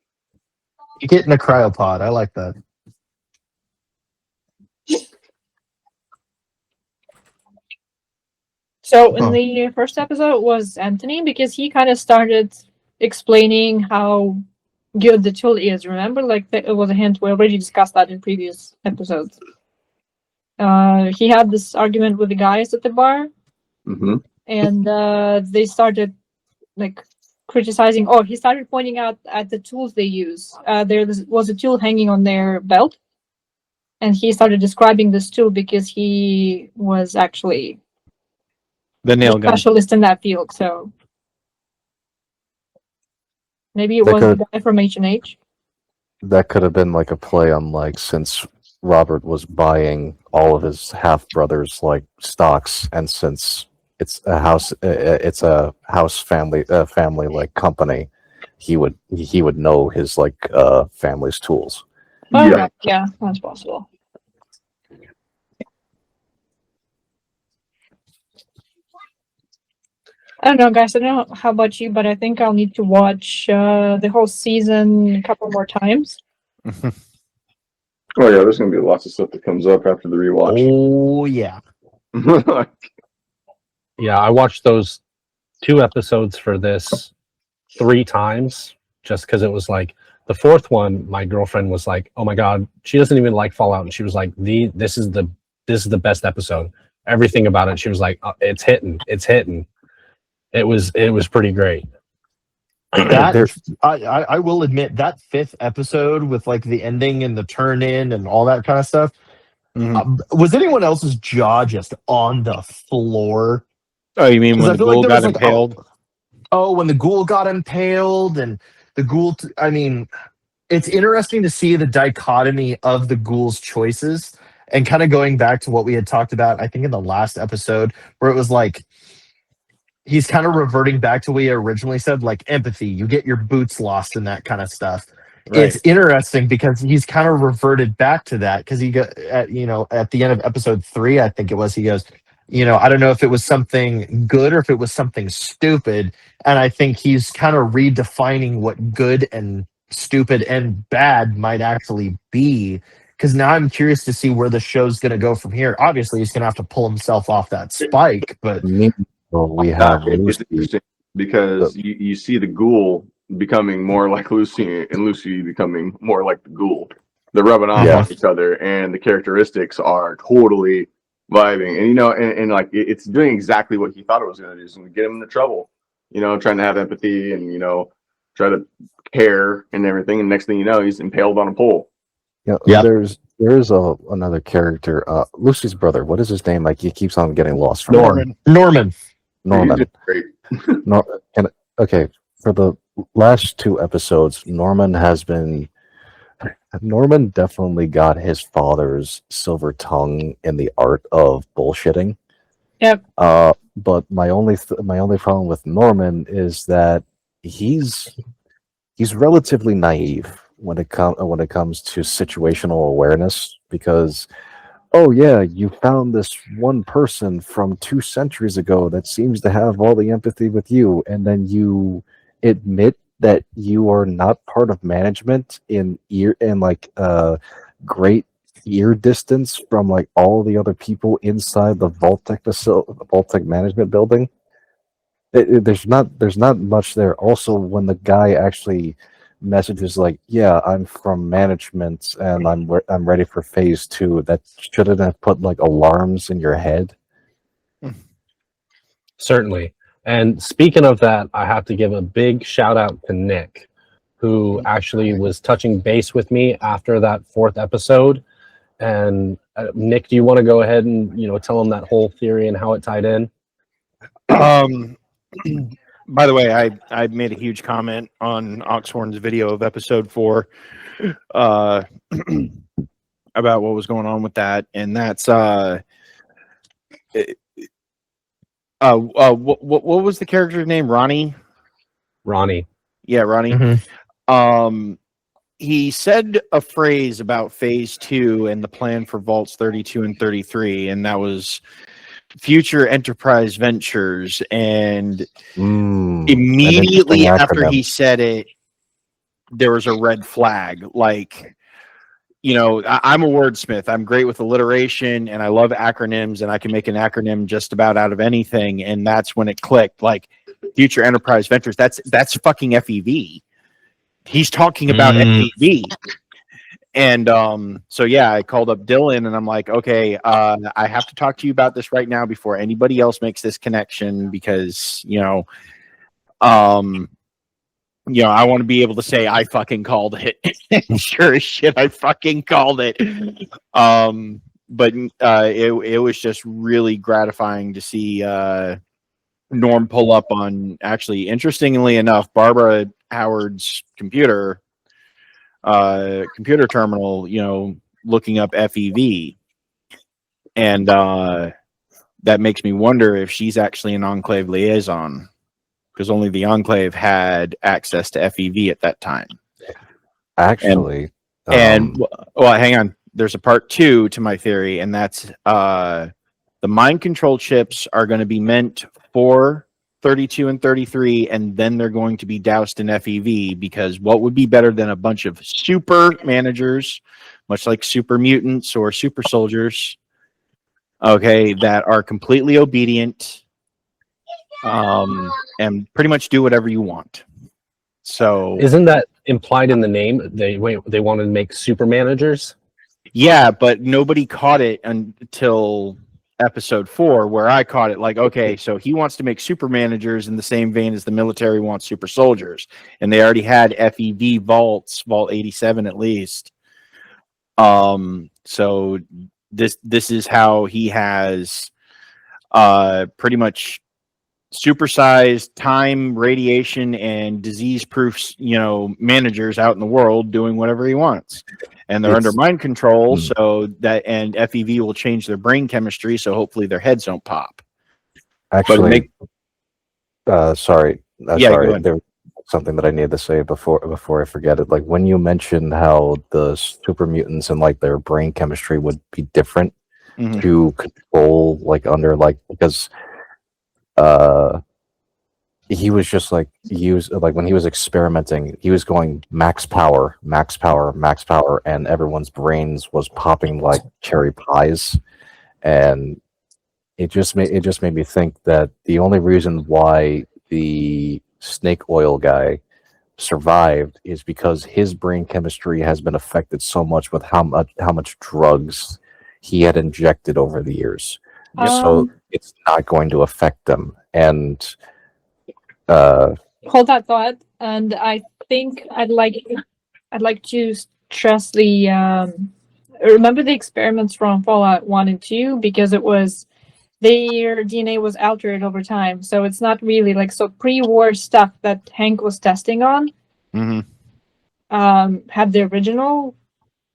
You get in a cryopod. I like that. so in the first episode was Anthony, because he kind of started explaining how good the tool is. Remember, like it was a hint. We already discussed that in previous episodes. He had this argument with the guys at the bar, and they started like criticizing. Oh, he started pointing out at the tools they use. There was a tool hanging on their belt, and he started describing this tool because he was actually The nail a gun. specialist in that field. So maybe it was the guy from H&H. That could have been like a play on like, since Robert was buying all of his half brothers like stocks, and since it's a house family like company, he would know his like family's tools. Oh, right. Yeah, that's possible. I don't know, guys. I don't know how about you, but I think I'll need to watch the whole season a couple more times. Oh yeah, there's gonna be lots of stuff that comes up after the rewatch. Oh yeah. Yeah, I watched those 2 episodes for this 3 times just because it was like the 4th one. My girlfriend was like, "Oh my god, she doesn't even like Fallout," and she was like, "This is the best episode. Everything about it." She was like, "It's hitting. It was pretty great." That I will admit that 5th episode with like the ending and the turn in and all that kind of stuff, Was anyone else's jaw just on the floor? Oh, you mean 'Cause when I the feel like ghoul there got was like, impaled? when the ghoul got impaled and the ghoul, I mean, it's interesting to see the dichotomy of the ghoul's choices and kind of going back to what we had talked about, I think in the last episode, where it was like, he's kind of reverting back to what he originally said, like empathy, you get your boots lost and that kind of stuff. Right. It's interesting because he's kind of reverted back to that because he got at the end of episode 3, I think it was, he goes, I don't know if it was something good or if it was something stupid. And I think he's kind of redefining what good and stupid and bad might actually be. Because now I'm curious to see where the show's going to go from here. Obviously, he's going to have to pull himself off that spike, but Well, we have It's Lucy. interesting because you see the ghoul becoming more like Lucy and Lucy becoming more like the ghoul. They're rubbing off on each other, and the characteristics are totally vibing. And like it's doing exactly what he thought it was going to do. It's going to get him into trouble. Trying to have empathy and try to care and everything. And next thing you know, he's impaled on a pole. Yeah. There's another character, Lucy's brother. What is his name? Like he keeps on getting lost from Norman. He's just great. Okay, for the last 2 episodes, Norman definitely got his father's silver tongue in the art of bullshitting. Yep. But my only problem with Norman is that he's relatively naive when it comes to situational awareness, because oh yeah, you found this one person from 2 centuries ago that seems to have all the empathy with you, and then you admit that you are not part of management in great ear distance from like all the other people inside the Vault-Tec management building. There's not much there. Also, when the guy actually messages like, yeah, I'm from management and I'm ready for phase 2, that shouldn't have put like alarms in your head. Certainly. And speaking of that, I have to give a big shout out to Nick, who actually was touching base with me after that 4th episode. And Nick, do you want to go ahead and tell him that whole theory and how it tied in? By the way, I made a huge comment on Oxhorn's video of episode 4 about what was going on with that, and that's what was the character's name? Ronnie. Yeah, Ronnie. Mm-hmm. He said a phrase about phase 2 and the plan for vaults 32 and 33, and that was future enterprise ventures. And immediately after he said it, there was a red flag. Like, I'm a wordsmith. I'm great with alliteration and I love acronyms, and I can make an acronym just about out of anything. And that's when it clicked. Like, future enterprise ventures, that's fucking FEV. He's talking about FEV. And so yeah, I called up Dylan and I'm like, okay, I have to talk to you about this right now before anybody else makes this connection, because I want to be able to say I fucking called it. Sure as shit, I fucking called it. But it was just really gratifying to see Norm pull up on, actually, interestingly enough, Barbara Howard's computer terminal, looking up FEV. And that makes me wonder if she's actually an Enclave liaison, because only the Enclave had access to FEV at that time. Actually. Well, hang on. There's a part 2 to my theory, and that's the mind control chips are going to be meant for 32 and 33, and then they're going to be doused in FEV, because what would be better than a bunch of super managers, much like super mutants or super soldiers, okay, that are completely obedient and pretty much do whatever you want. So isn't that implied in the name? They wanted to make super managers. Yeah, but nobody caught it until episode 4, where I caught it. Like, okay, so he wants to make super managers in the same vein as the military wants super soldiers, and they already had FEV vaults, Vault 87 at least. So this is how he has pretty much supersized time, radiation, and disease-proof, managers out in the world doing whatever he wants, and they're under mind control. So that and FEV will change their brain chemistry, so hopefully their heads don't pop. Actually, sorry, Go ahead. there was something that I needed to say before I forget it. Like when you mentioned how the super mutants and like their brain chemistry would be different to control, like under like because he was just like when he was experimenting, he was going max power, and everyone's brains was popping like cherry pies, and it just made me think that the only reason why the snake oil guy survived is because his brain chemistry has been affected so much with how much drugs he had injected over the years. So it's not going to affect them. And hold that thought. And I think I'd like to stress the remember the experiments from Fallout 1 and 2, because it was their DNA was altered over time. So it's not really like pre-war stuff that Hank was testing on had the original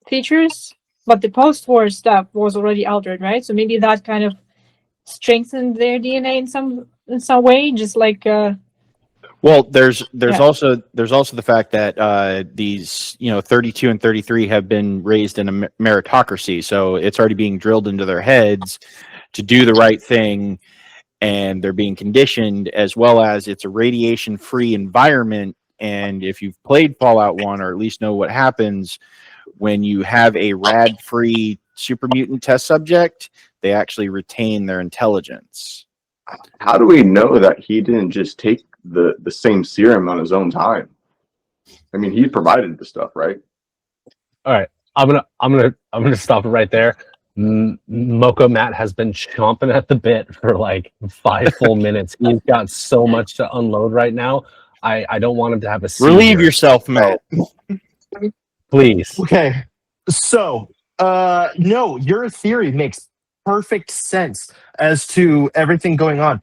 features, but the post-war stuff was already altered, right? So maybe that kind of strengthened their DNA in some way, just like well, there's also the fact that these 32 and 33 have been raised in a meritocracy, so it's already being drilled into their heads to do the right thing, and they're being conditioned, as well as it's a radiation-free environment. And if you've played Fallout 1, or at least know what happens when you have a rad-free super mutant test subject, they actually retain their intelligence. How do we know that he didn't just take the same serum on his own time? I mean, he provided the stuff, right? All right, I'm gonna stop it right there. Moco Matt has been chomping at the bit for like 5 full minutes. He's got so much to unload right now. I don't want him to have a seizure. Relieve yourself, Matt. Please. Okay. So, no, your theory makes perfect sense as to everything going on.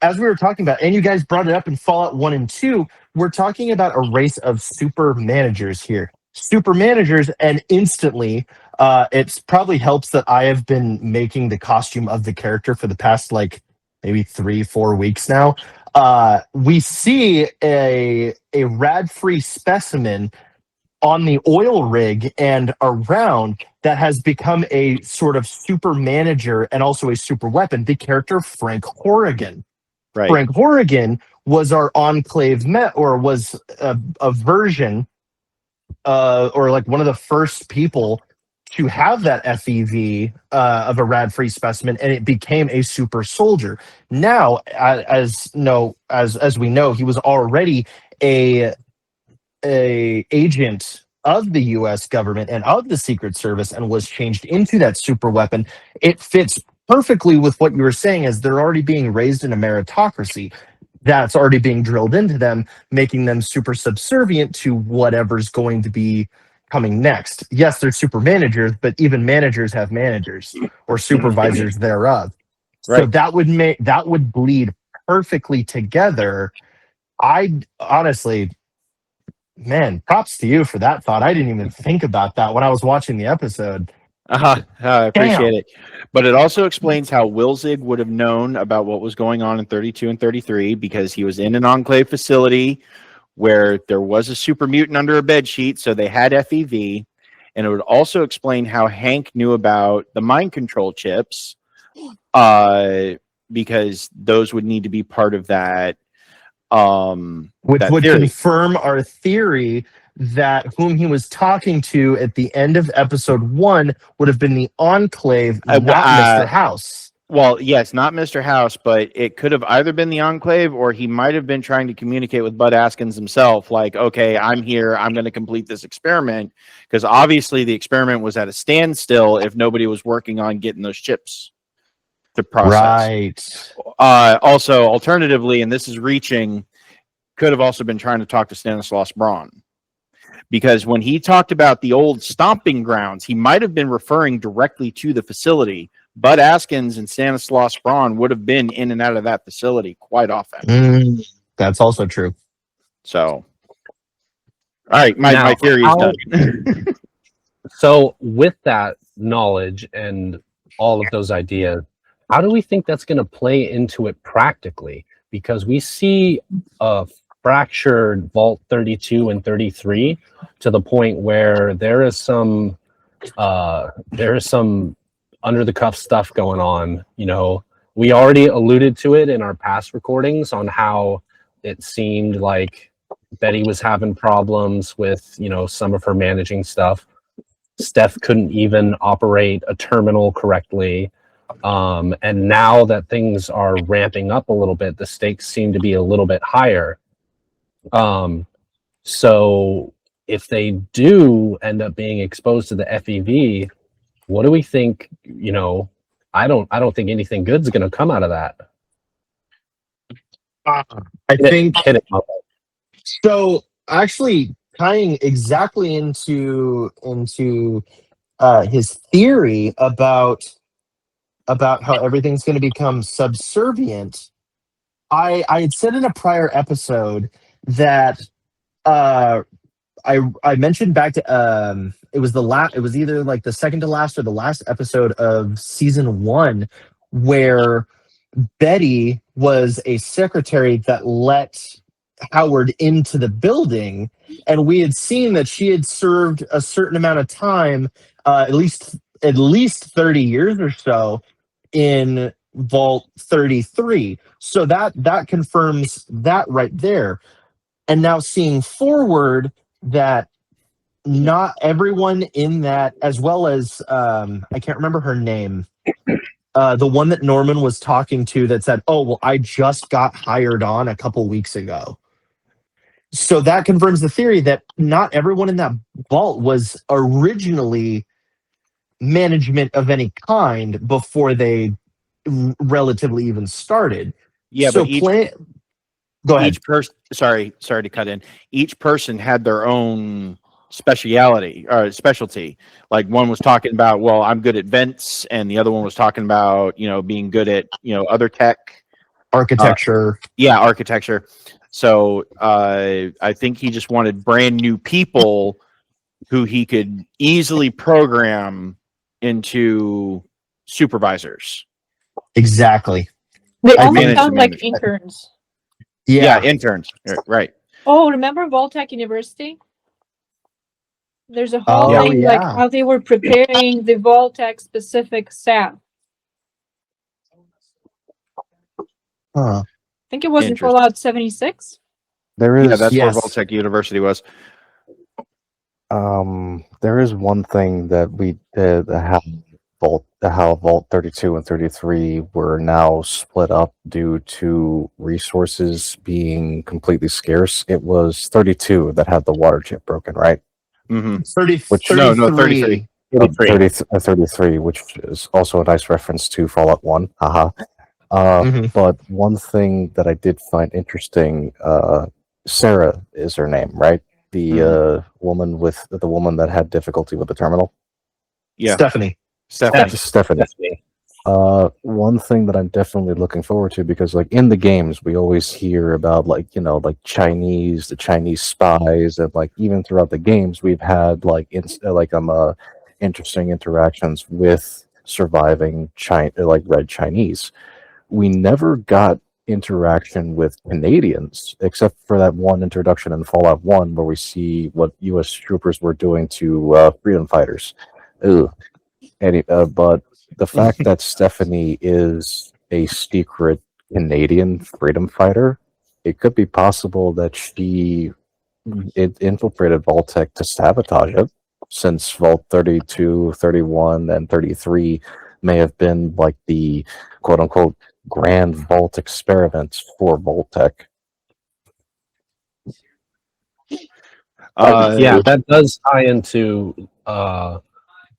As we were talking about, and you guys brought it up in Fallout 1 and 2, we're talking about a race of super managers here. Super managers, and instantly, it probably helps that I have been making the costume of the character for the past, like, maybe 3-4 weeks now. We see a rad-free specimen on the oil rig and around that has become a sort of super manager and also a super weapon, the character Frank Horrigan. Right. Frank Horrigan was our Enclave was a version or like one of the first people to have that FEV of a rad-free specimen, and it became a super soldier. Now, as we know, he was already a agent of the U.S. government and of the Secret Service, and was changed into that super weapon. It fits perfectly with what you were saying, as they're already being raised in a meritocracy. That's already being drilled into them, making them super subservient to whatever's going to be coming next. Yes, they're super managers, but even managers have managers or supervisors thereof. Right. So that would bleed perfectly together. I honestly, man, props to you for that thought. I didn't even think about that when I was watching the episode. I appreciate it. But it also explains how Wilzig would have known about what was going on in 32 and 33, because he was in an Enclave facility where there was a super mutant under a bed sheet, so they had FEV. And it would also explain how Hank knew about the mind control chips, because those would need to be part of that. Which that would theory. confirm our theory that whom he was talking to at the end of episode 1 would have been the Enclave, not Mr. House. Well, yes, not Mr. House, but it could have either been the Enclave, or he might have been trying to communicate with Bud Askins himself, like, okay, I'm here, I'm going to complete this experiment, because obviously the experiment was at a standstill if nobody was working on getting those chips to process. Right. Also, alternatively, and this is reaching, could have also been trying to talk to Stanislaus Braun, because when he talked about the old stomping grounds, he might have been referring directly to the facility. Bud Askins and Stanislaus Braun would have been in and out of that facility quite often. That's also true. So, all right, my Now, theory is done. So with that knowledge and all of those ideas, how do we think that's going to play into it practically? Because we see a fractured Vault 32 and 33 to the point where there is some under the cuff stuff going on. You know, we already alluded to it in our past recordings on how it seemed like Betty was having problems with, you know, some of her managing stuff. Steph couldn't even operate a terminal correctly. And now that things are ramping up a little bit, the stakes seem to be a little bit higher. So if they do end up being exposed to the FEV, what do we think? You know, I don't think anything good's going to come out of that. I think Hit it, Moco. so. Actually, tying exactly into his theory about how everything's going to become subservient. I had said in a prior episode that I mentioned back to it was either like the second to last or the last episode of season 1 where Betty was a secretary that let Howard into the building, and we had seen that she had served a certain amount of time, at least 30 years or so, in Vault 33. So that confirms that right there. And now seeing forward that not everyone in that, as well as I can't remember her name, the one that Norman was talking to that said, "Oh, well, I just got hired on a couple weeks ago." So that confirms the theory that not everyone in that vault was originally management of any kind before they relatively even started. Yeah, so but go ahead. each person, sorry to cut in. Each person had their own specialty. Like one was talking about, well, I'm good at vents, and the other one was talking about, you know, being good at, you know, other tech, Architecture. architecture. So I think he just wanted brand new people who he could easily program into supervisors. Exactly. They I almost managed sound to like manage. interns. Yeah, interns. Right. Oh, remember Vault-Tec University? There's a whole Oh, thing like how they were preparing the Vault-Tec specific staff. Huh. I think it was in Interesting. Fallout 76. There is, Yeah, that's where Yes. Vault-Tec University was. there is one thing that we did, how Vault 32 and 33 were now split up due to resources being completely scarce. It was 32 that had the water chip broken, right? Mm-hmm. 33. 33. Which is also a nice reference to Fallout 1. Haha. Mhm. But one thing that I did find interesting, Sarah is her name, right? The woman that had difficulty with the terminal. Yeah. Stephanie. Stephanie. One thing that I'm definitely looking forward to, because like in the games we always hear about like, you know, like the Chinese spies, and like even throughout the games we've had like interesting interactions with surviving red Chinese. We never got interaction with Canadians, except for that one introduction in Fallout 1 where we see what U.S. troopers were doing to freedom fighters. Ugh. But the fact that Stephanie is a secret Canadian freedom fighter, it could be possible that she infiltrated Vault-Tec to sabotage it, since Vault 32, 31, and 33 may have been like the quote-unquote grand Vault experiments for Vault-Tec. Yeah, that does tie into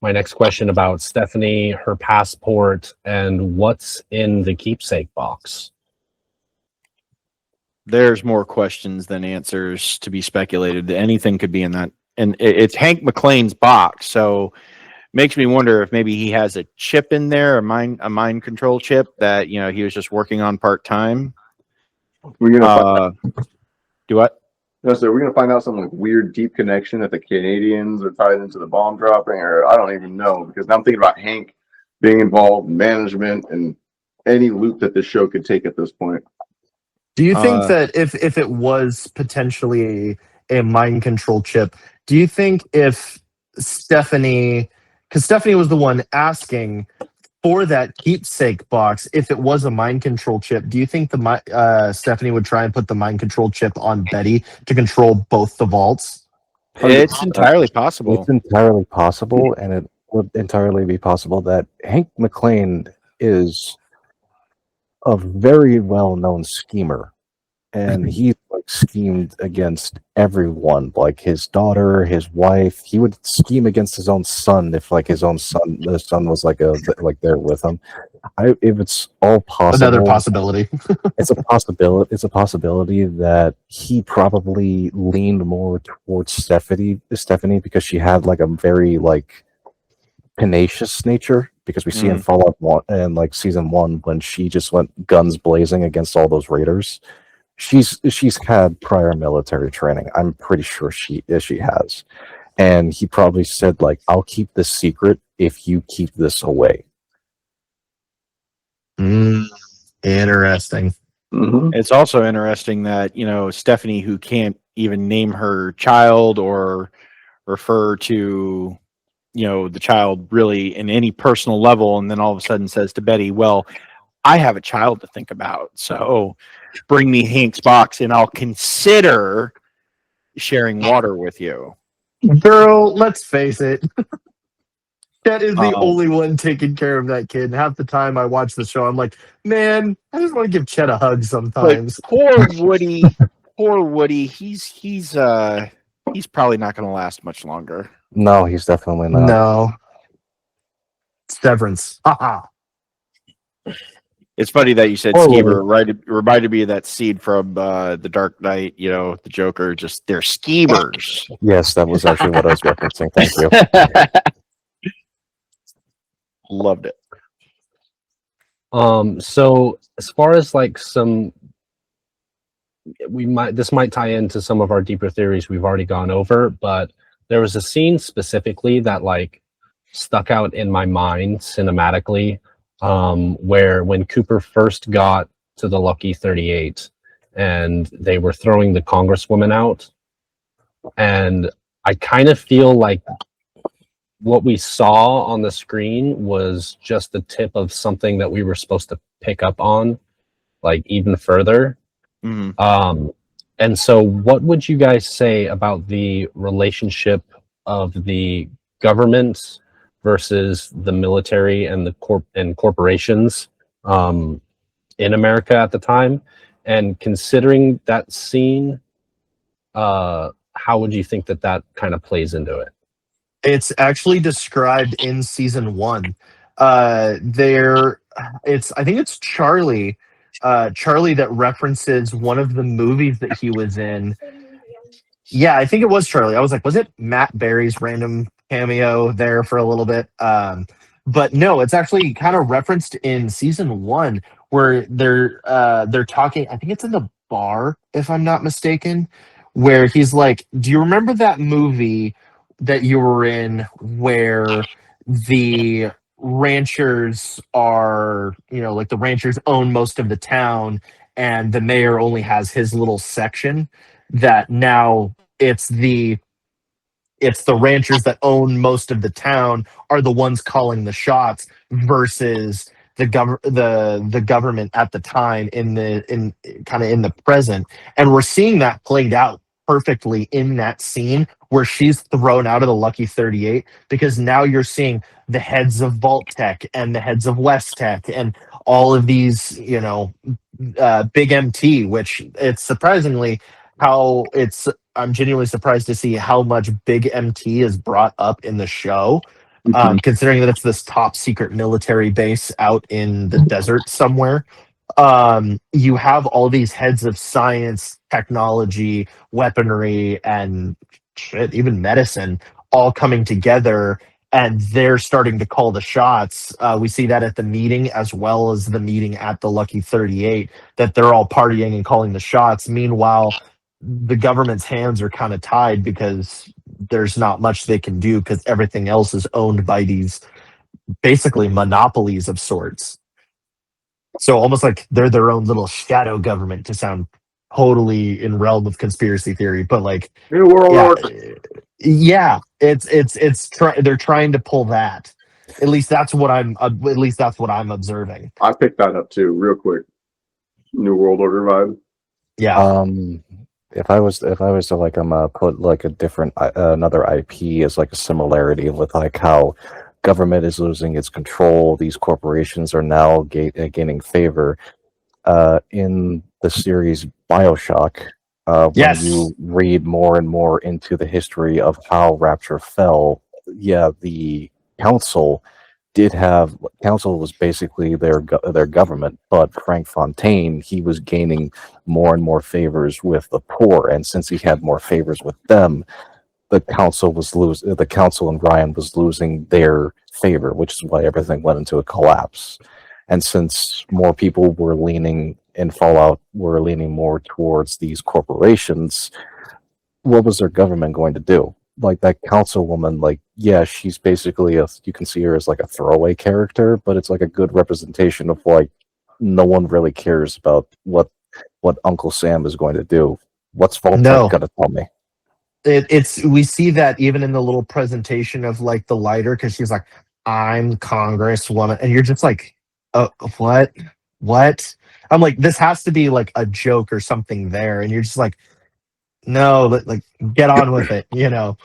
my next question about Stephanie, her passport, and what's in the keepsake box. There's more questions than answers to be speculated. Anything could be in and it's Hank McClane's box. So makes me wonder if maybe he has a chip in there, a mind control chip that he was just working on part time. We're gonna do what? No, so we're gonna find out some like weird deep connection that the Canadians are tied into the bomb dropping, or I don't even know, because now I'm thinking about Hank being involved in management and any loop that this show could take at this point. Do you think that if it was potentially a mind control chip, do you think if Stephanie, because Stephanie was the one asking for that keepsake box, if it was a mind control chip, do you think Stephanie would try and put the mind control chip on Betty to control both the vaults? It's entirely possible. It's entirely possible, and it would entirely be possible that Hank McClane is a very well-known schemer, and he schemed against everyone, like his daughter, his wife. He would scheme against his own son if the son was there with him. If it's all possible, Another possibility. It's a possibility. It's a possibility that he probably leaned more towards Stephanie because she had like a very tenacious nature. Because we see in Fallout 1 and season 1 when she just went guns blazing against all those raiders. She's had prior military training. I'm pretty sure she has. And he probably said I'll keep this secret if you keep this away. Interesting. Mm-hmm. It's also interesting that Stephanie, who can't even name her child or refer to the child really in any personal level, and then all of a sudden says to Betty, well, I have a child to think about, so bring me Hank's box and I'll consider sharing water with you. Girl, let's face it. Chet is the only one taking care of that kid. Half the time I watch the show, I'm like, man, I just want to give Chet a hug sometimes. But poor Woody, he's probably not going to last much longer. No, he's definitely not. No. Severance. Haha. It's funny that you said schemer. Reminded me of that scene from The Dark Knight. The Joker. Just they're schemers. Yes, that was actually what I was referencing. Thank you. Loved it. So as far as this might tie into some of our deeper theories we've already gone over, but there was a scene specifically that stuck out in my mind cinematically, where when Cooper first got to the Lucky 38 and they were throwing the Congresswoman out, and I kind of feel like what we saw on the screen was just the tip of something that we were supposed to pick up on even further. Mm-hmm. And so what would you guys say about the relationship of the government versus the military and the corporations in America at the time? And considering that scene, how would you think that kind of plays into it? It's actually described in season 1. I think it's Charlie. Charlie that references one of the movies that he was in. Yeah, I think it was Charlie. I was like, was it Matt Berry's random cameo there for a little bit? But no, it's actually kind of referenced in season 1 where they're talking. I think it's in the bar, if I'm not mistaken, where he's like, do you remember that movie that you were in where the ranchers are, the ranchers own most of the town and the mayor only has his little section, that now it's the ranchers that own most of the town are the ones calling the shots versus the government at the time in the present. And we're seeing that played out perfectly in that scene where she's thrown out of the Lucky 38, because now you're seeing the heads of Vault Tech and the heads of West Tech and all of these, Big MT, which it's surprisingly I'm genuinely surprised to see how much Big MT is brought up in the show, considering that it's this top secret military base out in the desert somewhere. You have all these heads of science, technology, weaponry, and even medicine, all coming together, and they're starting to call the shots. We see that at the meeting as well as the meeting at the Lucky 38, that they're all partying and calling the shots. Meanwhile, the government's hands are kind of tied because there's not much they can do because everything else is owned by these basically monopolies of sorts. So almost like they're their own little shadow government, to sound totally in realm of conspiracy theory, but like, New World yeah, Order. yeah, they're trying to pull that. At least that's what I'm observing. I picked that up too, real quick. New World Order vibe. Yeah. If I was to like put like a different another IP as like a similarity with like how government is losing its control, these corporations are now gaining favor. In the series BioShock, Yes. when you read more and more into the history of how Rapture fell, yeah, the council was basically their government, but Frank Fontaine, he was gaining more and more favors with the poor, and since he had more favors with them, the council and Ryan was losing their favor, which is why everything went into a collapse. And since more people were leaning in Fallout, were leaning more towards these corporations, what was their government going to do? Like that councilwoman, like, yeah, she's basically you can see her as like a throwaway character, but it's like a good representation of like, no one really cares about what Uncle Sam is going to do. What's Vault-Tec gonna tell me? We see that even in the little presentation of like the lighter, because she's like, I'm Congresswoman, and you're just like, what? I'm like, this has to be like a joke or something there, and you're just like, no, like get on with it, you know.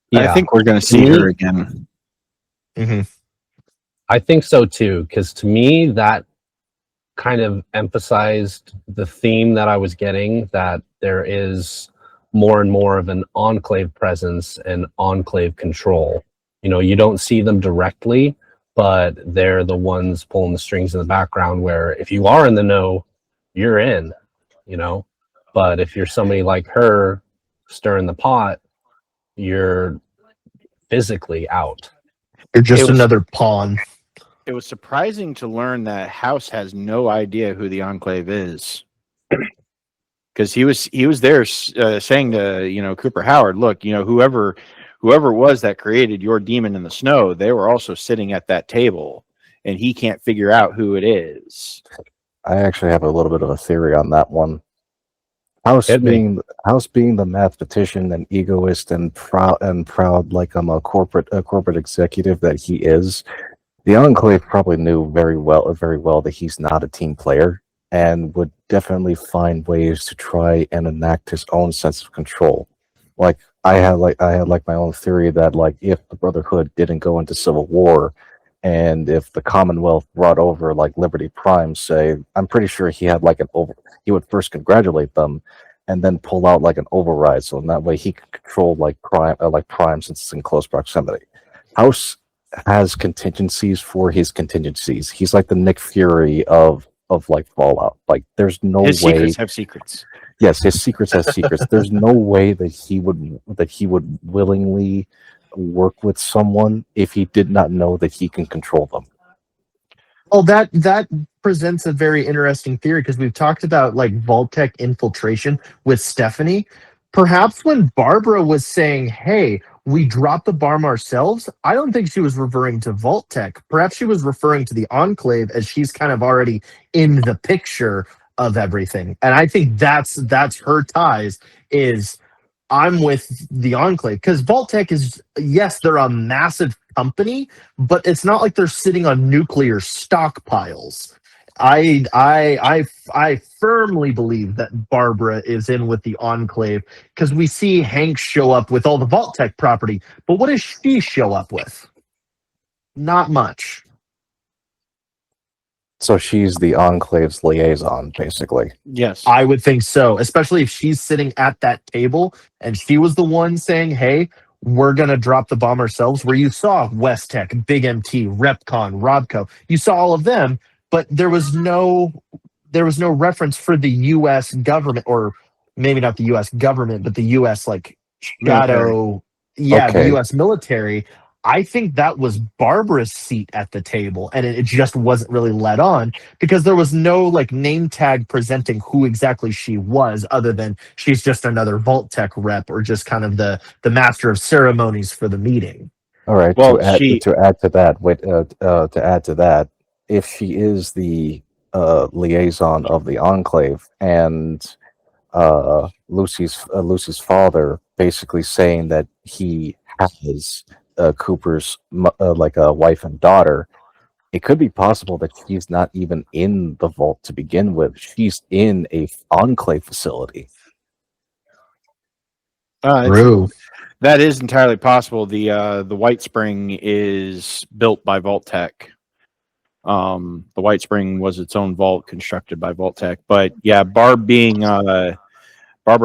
Yeah, I think we're going to see her again. Mm-hmm. I think so too, because to me that kind of emphasized the theme that I was getting, that there is more and more of an enclave presence and enclave control. You know, you don't see them directly, but they're the ones pulling the strings in the background, where if you are in the know, you're in, you know. But if you're somebody like her stirring the pot, you're physically out. You're just another pawn. It was surprising to learn that House has no idea who the Enclave is, because he was there saying to Cooper Howard, look, whoever it was that created your demon in the snow, they were also sitting at that table, and he can't figure out who it is. I actually have a little bit of a theory on that one. House being the mathematician and egoist and proud like I'm a corporate executive that he is. The Enclave probably knew very well that he's not a team player, and would definitely find ways to try and enact his own sense of control. Like I had my own theory that like if the Brotherhood didn't go into civil war, and if the Commonwealth brought over like Liberty Prime, say, I'm pretty sure he had like he would first congratulate them, and then pull out like an override, so in that way he could control like Prime since it's in close proximity. House has contingencies for his contingencies. He's like the Nick Fury of like Fallout. Like there's no way. His secrets have secrets. Yes, his secrets have secrets. There's no way that he would willingly work with someone if he did not know that he can control them. Well, that presents a very interesting theory, because we've talked about like Vault-Tec infiltration with Stephanie. Perhaps when Barbara was saying, hey, we dropped the bomb ourselves, I don't think she was referring to Vault-Tec. Perhaps she was referring to the Enclave, as she's kind of already in the picture of everything. And I think that's her ties, is I'm with the Enclave. Because Vault-Tec is, yes, they're a massive company, but it's not like they're sitting on nuclear stockpiles. I firmly believe that Barbara is in with the Enclave, because we see Hank show up with all the Vault-Tec property, but what does she show up with? Not much. So she's the Enclave's liaison, basically. Yes. I would think so, especially if she's sitting at that table and she was the one saying, hey, we're going to drop the bomb ourselves, where you saw West Tech, Big MT, Repcon, Robco. You saw all of them, but there was no reference for the U.S. government, or maybe not the U.S. government, but the U.S. like shadow, the Okay. U.S. military. I think that was Barbara's seat at the table, and it just wasn't really let on because there was no like name tag presenting who exactly she was, other than she's just another Vault Tech rep or just kind of the master of ceremonies for the meeting. All right. Well, To add to that, to add to that, if she is the liaison of the Enclave and Lucy's father basically saying that he has Cooper's like a wife and daughter, it could be possible that she's not even in the vault to begin with. She's in a Enclave facility. True. That is entirely possible. The White Spring is built by Vault Tech. The White Spring was its own vault constructed by Vault Tech. But yeah, Barbara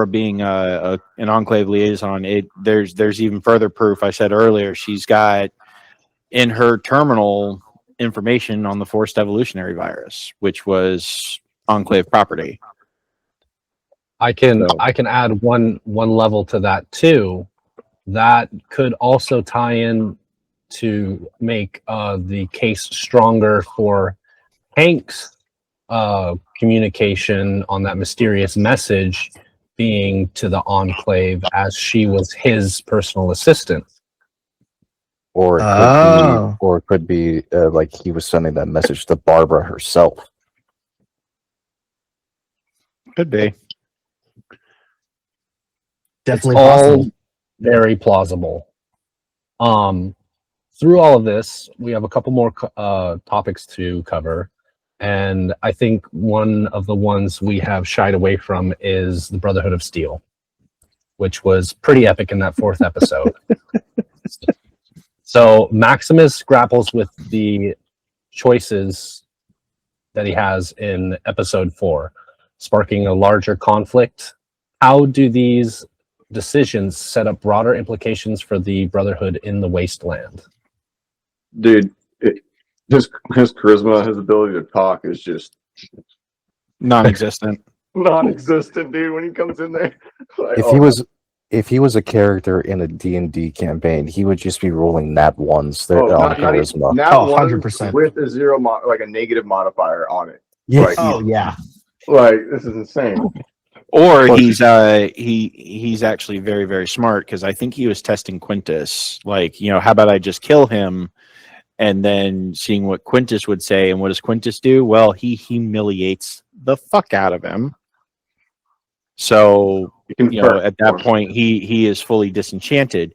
being an Enclave liaison, there's even further proof. I said earlier, she's got in her terminal information on the forced evolutionary virus, which was Enclave property. I can add one level to that too. That could also tie in to make the case stronger for Hank's communication on that mysterious message being to the Enclave, as she was his personal assistant. Or it could be like he was sending that message to Barbara herself. Could be. Definitely It's all possible. very plausible. Through all of this, we have a couple more topics to cover. And I think one of the ones we have shied away from is the Brotherhood of Steel, which was pretty epic in that 4th episode. So Maximus grapples with the choices that he has in episode 4, sparking a larger conflict. How do these decisions set up broader implications for the Brotherhood in the Wasteland? Dude, his charisma, his ability to talk is just Non-existent. non-existent, dude. When he comes in there, like, If he was a character in a D&D campaign, he would just be rolling nat ones on charisma. Now 100%. with a zero, like a negative modifier on it. Yeah. Like, like this is insane. Or he's actually very, very smart, because I think he was testing Quintus. Like, how about I just kill him and then seeing what Quintus would say. And what does Quintus do? Well, he humiliates the fuck out of him. So, at that point, he is fully disenchanted.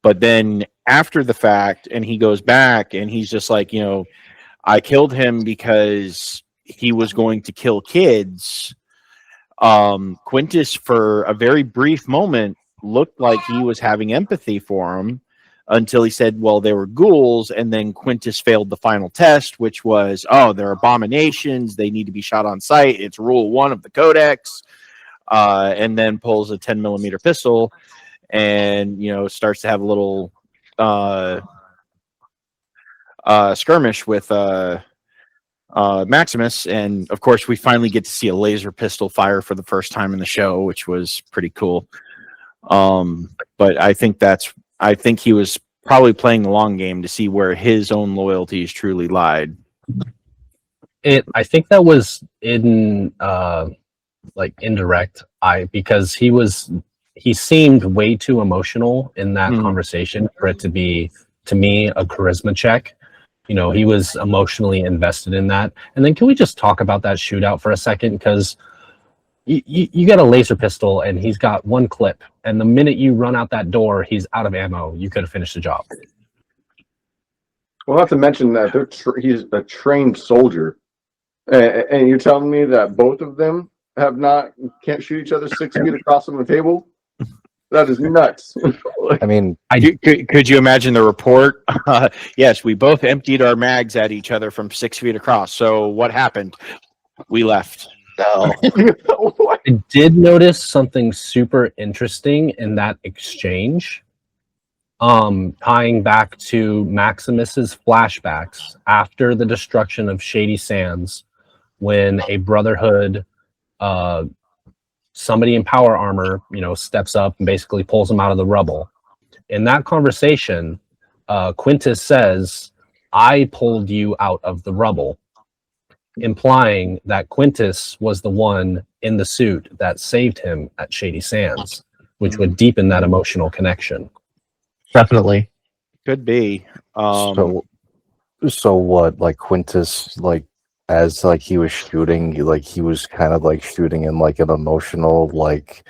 But then after the fact, and he goes back and he's just like, I killed him because he was going to kill kids. Quintus, for a very brief moment, looked like he was having empathy for him until he said, well, they were ghouls. And then Quintus failed the final test, which was, they're abominations. They need to be shot on sight. It's rule 1 of the Codex. And then pulls a 10mm pistol and, starts to have a little skirmish with Maximus. And of course, we finally get to see a laser pistol fire for the first time in the show, which was pretty cool. But I think he was probably playing the long game to see where his own loyalties truly lied. I think that was in indirect, because he seemed way too emotional in that conversation for it to be, to me, a charisma check. He was emotionally invested in that. And then can we just talk about that shootout for a second? Because you get a laser pistol and he's got 1 clip, and the minute you run out that door, he's out of ammo. You could have finished the job. Well, not to mention that he's a trained soldier, and you're telling me that both of them can't shoot each other 6 feet across from the table? That is nuts. I mean, could you imagine the report? Yes, we both emptied our mags at each other from 6 feet across. So what happened? We left. no. I did notice something super interesting in that exchange, tying back to Maximus's flashbacks after the destruction of Shady Sands, when a Brotherhood somebody in power armor, steps up and basically pulls him out of the rubble. In that conversation, Quintus says, "I pulled you out of the rubble," implying that Quintus was the one in the suit that saved him at Shady Sands, which would deepen that emotional connection. Definitely. Could be. So what? Like Quintus, like as like he was shooting, he was kind of like shooting in like an emotional like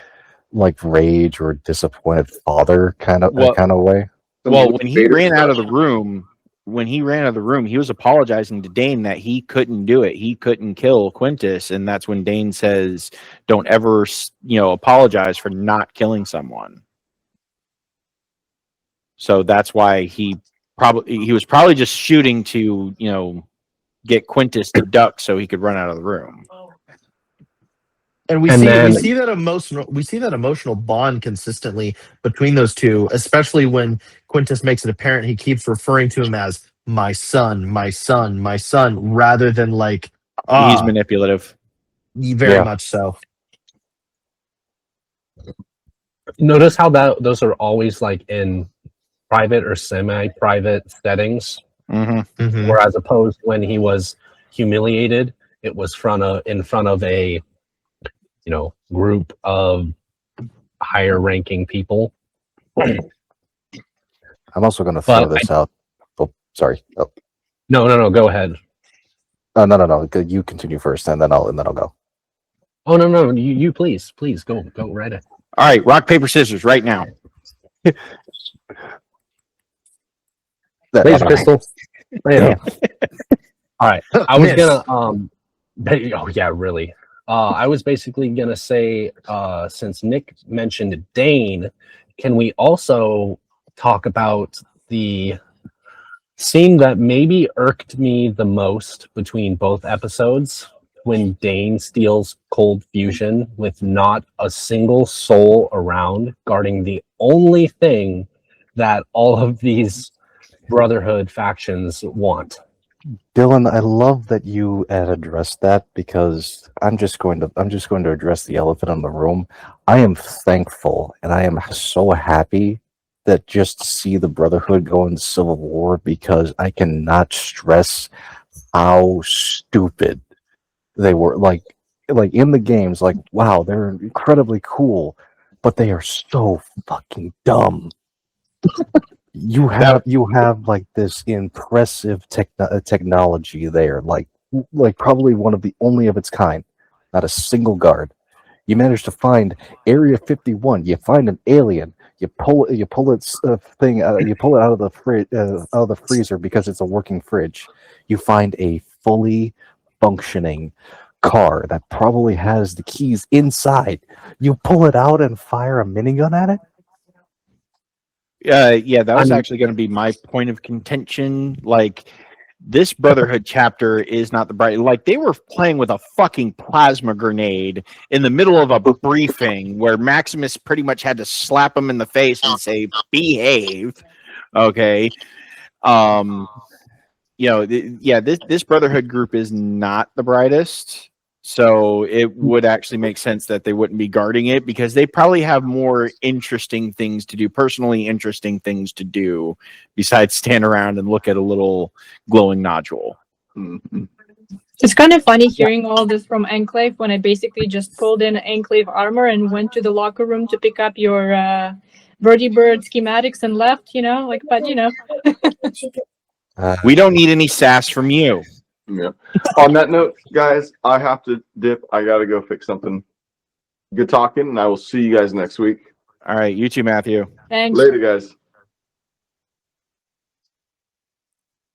rage or disappointed father kind of way. Well, when he ran out of the room, he was apologizing to Dane that he couldn't do it. He couldn't kill Quintus, and that's when Dane says, "Don't ever, apologize for not killing someone." So that's why he was probably just shooting to, get Quintus to duck so he could run out of the room. And we see that emotional bond consistently between those two, especially when Quintus makes it apparent he keeps referring to him as my son, my son, my son, rather than like he's manipulative. Very much so. Notice how those are always like in private or semi-private settings, whereas opposed when he was humiliated, it was in front of a group of higher ranking people. I'm also going to throw this out. Oh, sorry. Oh. No. Go ahead. No. You continue first, and then I'll go. Oh no. You please go right ahead. All right, rock paper scissors right now. Laser pistol. All right. I was gonna oh yeah, really. I was basically gonna say, since Nick mentioned Dane, can we also talk about the scene that maybe irked me the most between both episodes, when Dane steals cold fusion with not a single soul around, guarding the only thing that all of these Brotherhood factions want. Dylan, I love that you had addressed that, because I'm just going to address the elephant in the room. I am thankful and I am so happy that just to see the Brotherhood go into civil war, because I cannot stress how stupid they were. Like in the games, like, wow, they're incredibly cool, but they are so fucking dumb. You have like this impressive technology there, like probably one of the only of its kind, not a single guard. You manage to find Area 51. You find an alien. You pull its thing. You pull it out of the freezer because it's a working fridge. You find a fully functioning car that probably has the keys inside. You pull it out and fire a minigun at it. Yeah, that was actually going to be my point of contention. Like, this Brotherhood chapter is not the bright. Like, they were playing with a fucking plasma grenade in the middle of a briefing where Maximus pretty much had to slap him in the face and say, "Behave." Okay. This Brotherhood group is not the brightest. So it would actually make sense that they wouldn't be guarding it, because they probably have more interesting things to do, personally interesting things to do, besides stand around and look at a little glowing nodule. Mm-hmm. It's kind of funny hearing all this from Enclave when I basically just pulled in Enclave armor and went to the locker room to pick up your Vertibird schematics and left, We don't need any sass from you. Yeah. On that note, guys, I have to dip. I got to go fix something. Good talking, and I will see you guys next week. All right, you too, Matthew. Thanks. Later, guys.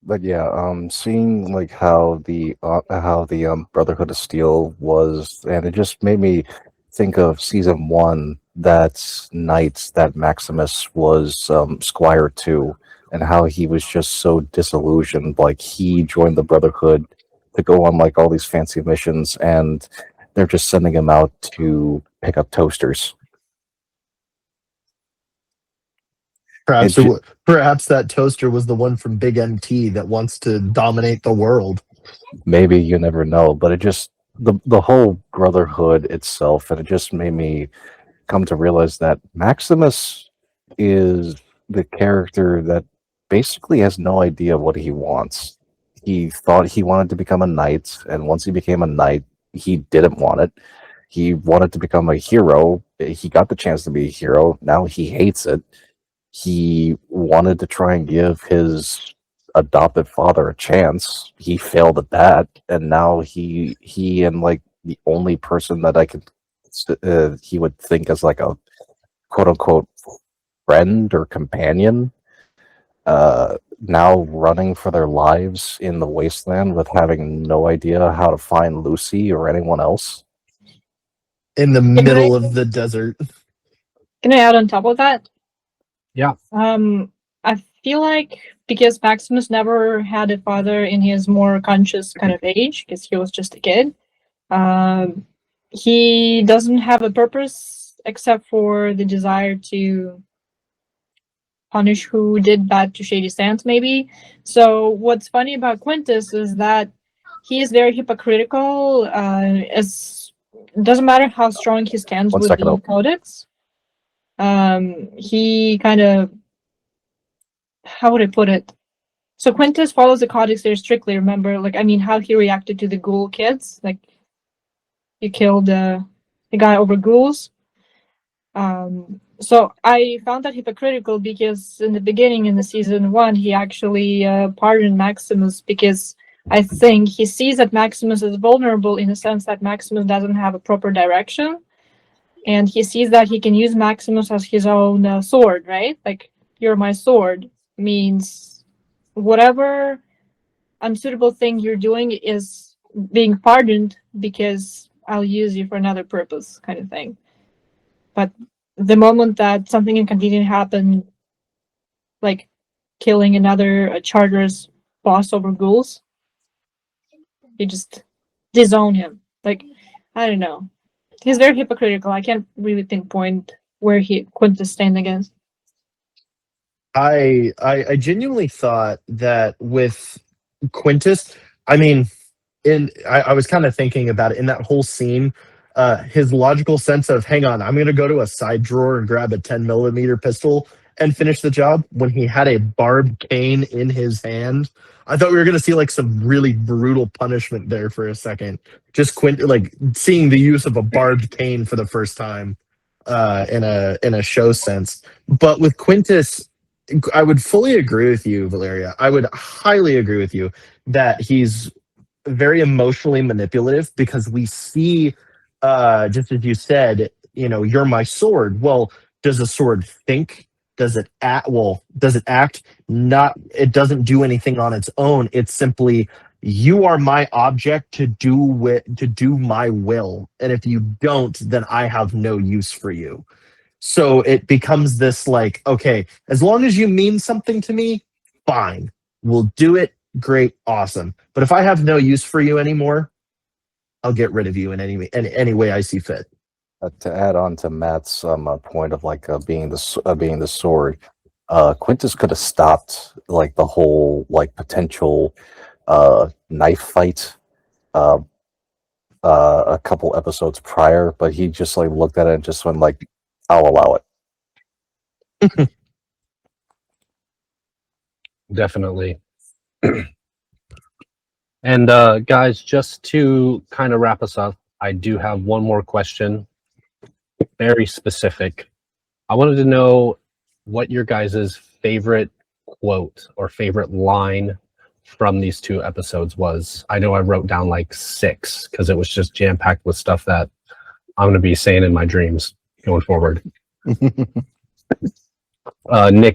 But yeah, seeing like how the Brotherhood of Steel was, and it just made me think of season 1, that night that Maximus was Squire 2, and how he was just so disillusioned. Like, he joined the Brotherhood to go on like all these fancy missions, and they're just sending him out to pick up toasters. Perhaps that toaster was the one from Big MT that wants to dominate the world. Maybe, you never know. But it just the whole brotherhood itself, and it just made me come to realize that Maximus is the character that basically has no idea what he wants. He thought he wanted to become a knight, and once he became a knight, he didn't want it. He wanted to become a hero. He got the chance to be a hero. Now he hates it. He wanted to try and give his adopted father a chance. He failed at that, and now he and like the only person that I could he would think as like a quote unquote friend or companion, now running for their lives in the wasteland with having no idea how to find Lucy or anyone else. In the Can I- middle of the desert. Can I add on top of that? Yeah. I feel like because Maximus never had a father in his more conscious kind of age, because he was just a kid, he doesn't have a purpose except for the desire to punish who did bad to Shady Sands, maybe. So what's funny about Quintus is that he is very hypocritical. As doesn't matter how strong he stands One with second, the oh. codex. He kind of, how would I put it? So Quintus follows the codex very strictly. Remember, like, I mean, how he reacted to the ghoul kids, like he killed the guy over ghouls. So I found that hypocritical because in the beginning, in the season 1, he actually pardoned Maximus because I think he sees that Maximus is vulnerable in the sense that Maximus doesn't have a proper direction, and he sees that he can use Maximus as his own sword, right? Like, you're my sword means whatever unsuitable thing you're doing is being pardoned because I'll use you for another purpose, kind of thing. But the moment that something inconvenient happened, like killing another charter's boss over ghouls, you just disown him. Like, I don't know. He's very hypocritical. I can't really pinpoint where Quintus stand against. I genuinely thought that with Quintus, I mean, I was kind of thinking about it in that whole scene. His logical sense of, hang on, I'm going to go to a side drawer and grab a 10mm pistol and finish the job, when he had a barbed cane in his hand. I thought we were going to see like some really brutal punishment there for a second. Just like seeing the use of a barbed cane for the first time in a show sense. But with Quintus, I would fully agree with you, Valeria. I would highly agree with you that he's very emotionally manipulative, because we see, just as you said, you're my sword. Well, does a sword think? Does it act? Well, does it act? Not. It doesn't do anything on its own. It's simply, you are my object to do my will, and if you don't, then I have no use for you. So it becomes this like, okay, as long as you mean something to me, fine, we'll do it. Great, awesome. But if I have no use for you anymore, I'll get rid of you in any way I see fit. To add on to Matt's point of like being the sword, Quintus could have stopped like the whole like potential knife fight a couple episodes prior, but he just like looked at it and just went like, I'll allow it. Definitely. And guys, just to kind of wrap us up, I do have one more question, very specific. I wanted to know what your guys' favorite quote or favorite line from these 2 episodes was. I know I wrote down like 6 because it was just jam-packed with stuff that I'm going to be saying in my dreams going forward. Nick,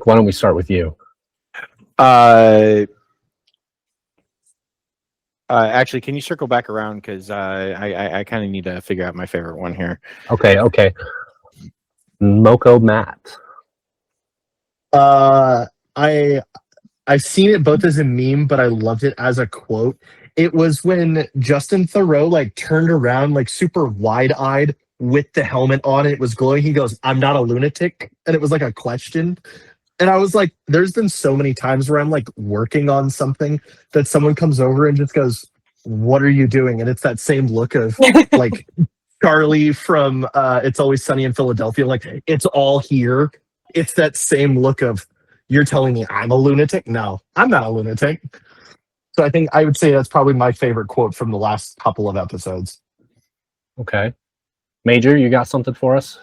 why don't we start with you? Actually, can you circle back around, because I kind of need to figure out my favorite one here. Okay. Moco Matt. I've seen it both as a meme, but I loved it as a quote. It was when Justin Theroux like turned around like super wide-eyed with the helmet on, and it was glowing. He goes, "I'm not a lunatic," and it was like a question. And I was like, there's been so many times where I'm like working on something that someone comes over and just goes, what are you doing? And it's that same look of like Charlie from It's Always Sunny in Philadelphia. Like, it's all here. It's that same look of, you're telling me I'm a lunatic? No, I'm not a lunatic. So I think I would say that's probably my favorite quote from the last couple of episodes. Okay. Major, you got something for us?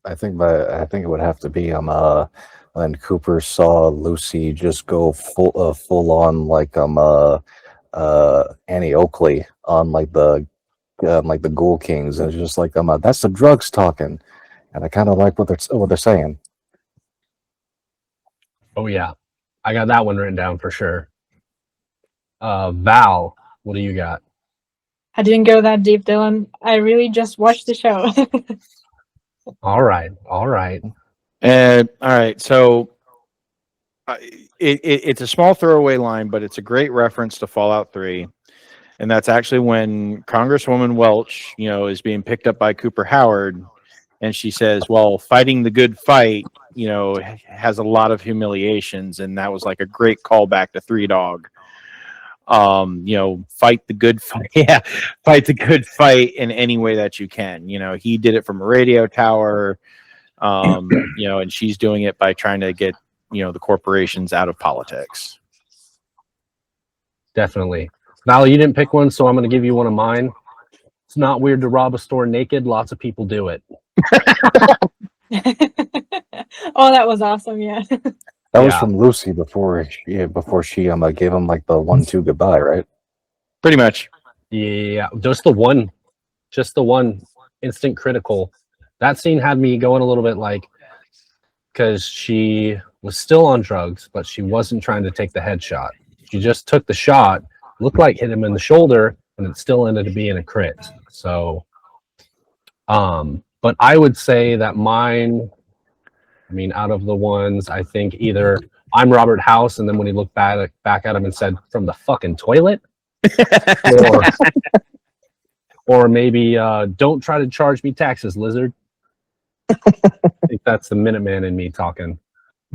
I think it would have to be when Cooper saw Lucy just go full on like Annie Oakley on like the Ghoul Kings, and it's just like that's the drugs talking, and I kind of like what they're saying. Oh yeah, I got that one written down for sure. Val, what do you got? I didn't go that deep, Dylan. I really just watched the show. All right. All right. So it's a small throwaway line, but it's a great reference to Fallout 3. And that's actually when Congresswoman Welch, is being picked up by Cooper Howard. And she says, well, fighting the good fight, has a lot of humiliations. And that was like a great callback to Three Dog. Fight the good fight. Yeah, fight the good fight in any way that you can. He did it from a radio tower, and she's doing it by trying to get, the corporations out of politics. Definitely. Val, you didn't pick one, so I'm going to give you one of mine. It's not weird to rob a store naked. Lots of people do it. Oh, that was awesome. Yeah. That was from Lucy before she gave him like the 1-2 goodbye, right? Pretty much. Yeah, just the one instant critical. That scene had me going a little bit like, because she was still on drugs, but she wasn't trying to take the headshot. She just took the shot, looked like hit him in the shoulder, and it still ended up being a crit. So, but I would say that mine, out of the ones, I think either I'm Robert House, and then when he looked back at him and said, from the fucking toilet, or maybe don't try to charge me taxes, lizard. I think that's the Minuteman in me talking.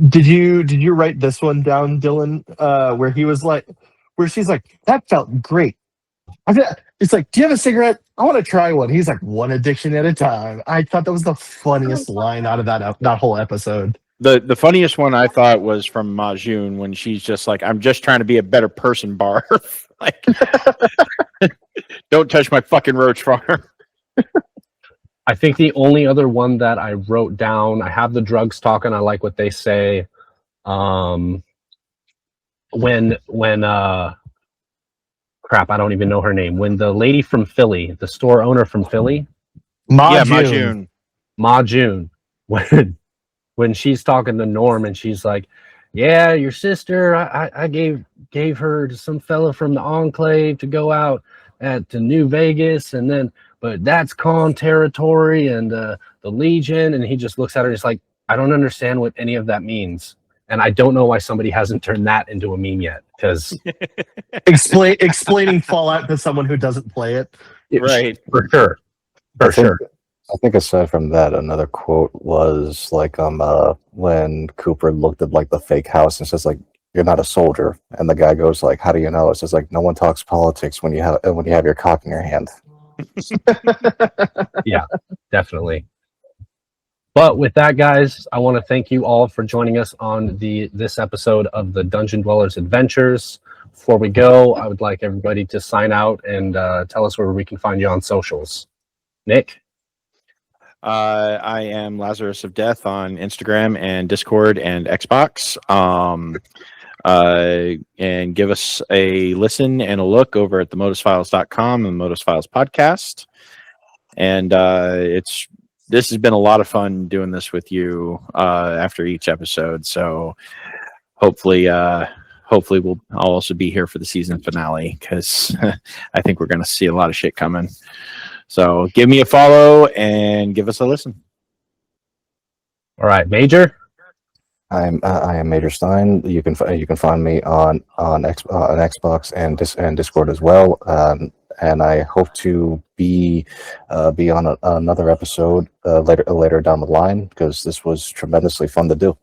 Did you write this one down, Dylan? Where he was like, where she's like, that felt great. It's like, do you have a cigarette? I want to try one. He's like, one addiction at a time. I thought that was the funniest line out of that whole episode. The funniest one I thought was from Majun when she's just like, I'm just trying to be a better person, Barf. Like, don't touch my fucking roach farm. I think the only other one that I wrote down, I have the drugs talking. I like what they say. When crap, I don't even know her name. When the lady from Philly, the store owner from Philly, Majun. When she's talking to Norm and she's like, yeah, your sister, I gave her to some fella from the Enclave to go out to New Vegas, and then, but that's Con territory and the Legion, and he just looks at her and he's like, I don't understand what any of that means. And I don't know why somebody hasn't turned that into a meme yet, because explaining Fallout to someone who doesn't play it. Right. For sure. I think aside from that, another quote was like when Cooper looked at like the fake house and says like, you're not a soldier, and the guy goes like, how do you know? It says like, no one talks politics when you have your cock in your hand. Yeah, definitely. But with that, guys, I want to thank you all for joining us on this episode of the Dungeon Dwellers Adventures. Before we go, I would like everybody to sign out and tell us where we can find you on socials. Nick? I am Lazarus of Death on Instagram and Discord and Xbox. And give us a listen and a look over at themodusfiles.com and the Modus Files podcast. And this has been a lot of fun doing this with you after each episode. So hopefully I'll also be here for the season finale, because I think we're going to see a lot of shit coming. So give me a follow and give us a listen. All right, Major? I am Major Stein. You can find me on Xbox and Discord as well. And I hope to be on another episode later down the line, because this was tremendously fun to do.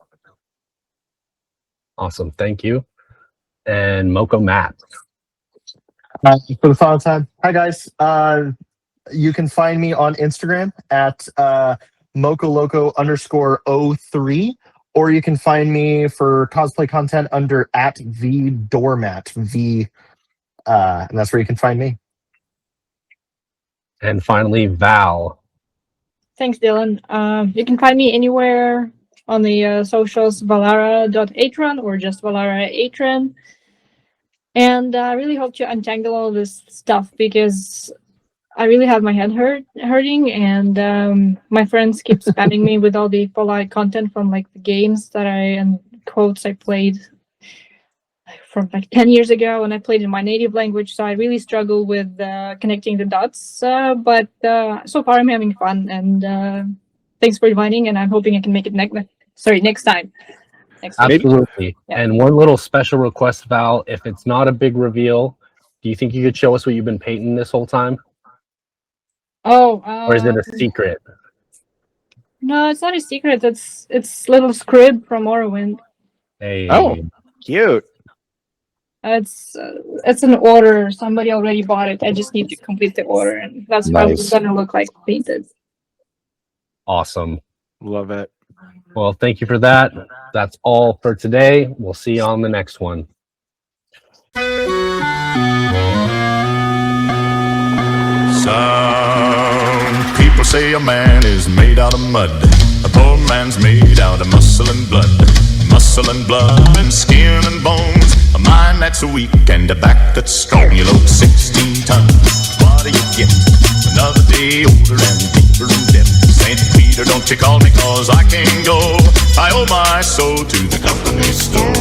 Awesome, thank you. And Moco Matt. For the final time, hi guys. You can find me on Instagram at MocoLoco_03, or you can find me for cosplay content under at vdoormatt. And that's where you can find me. And finally, Val. Thanks, Dylan. You can find me anywhere on the socials, Valara.atran or just Valara.atran. And I really hope to untangle all this stuff because I really have my head hurting, and my friends keep spamming me with all the Fallout content from like the games that and quotes I played from like 10 years ago, and I played in my native language, so I really struggle with connecting the dots. But so far I'm having fun, and thanks for inviting, and I'm hoping I can make it next time. Absolutely. Yeah. And one little special request, Val, if it's not a big reveal, do you think you could show us what you've been painting this whole time? Oh, or is it a secret? No, it's not a secret. It's little scrib from Morrowind. Hey. Oh, cute. It's an order. Somebody already bought it. I just need to complete the order, and that's probably Nice. gonna look like painted. Awesome. Love it. Well, thank you for that. That's all for today. We'll see you on the next one. Some people say a man is made out of mud. A poor man's made out of muscle and blood. Muscle and blood and skin and bones. A mind that's weak and a back that's strong. You load 16 tons. What do you get? Another day older and deeper in debt. St. Peter, don't you call me, cause I can't go. I owe my soul to the company store.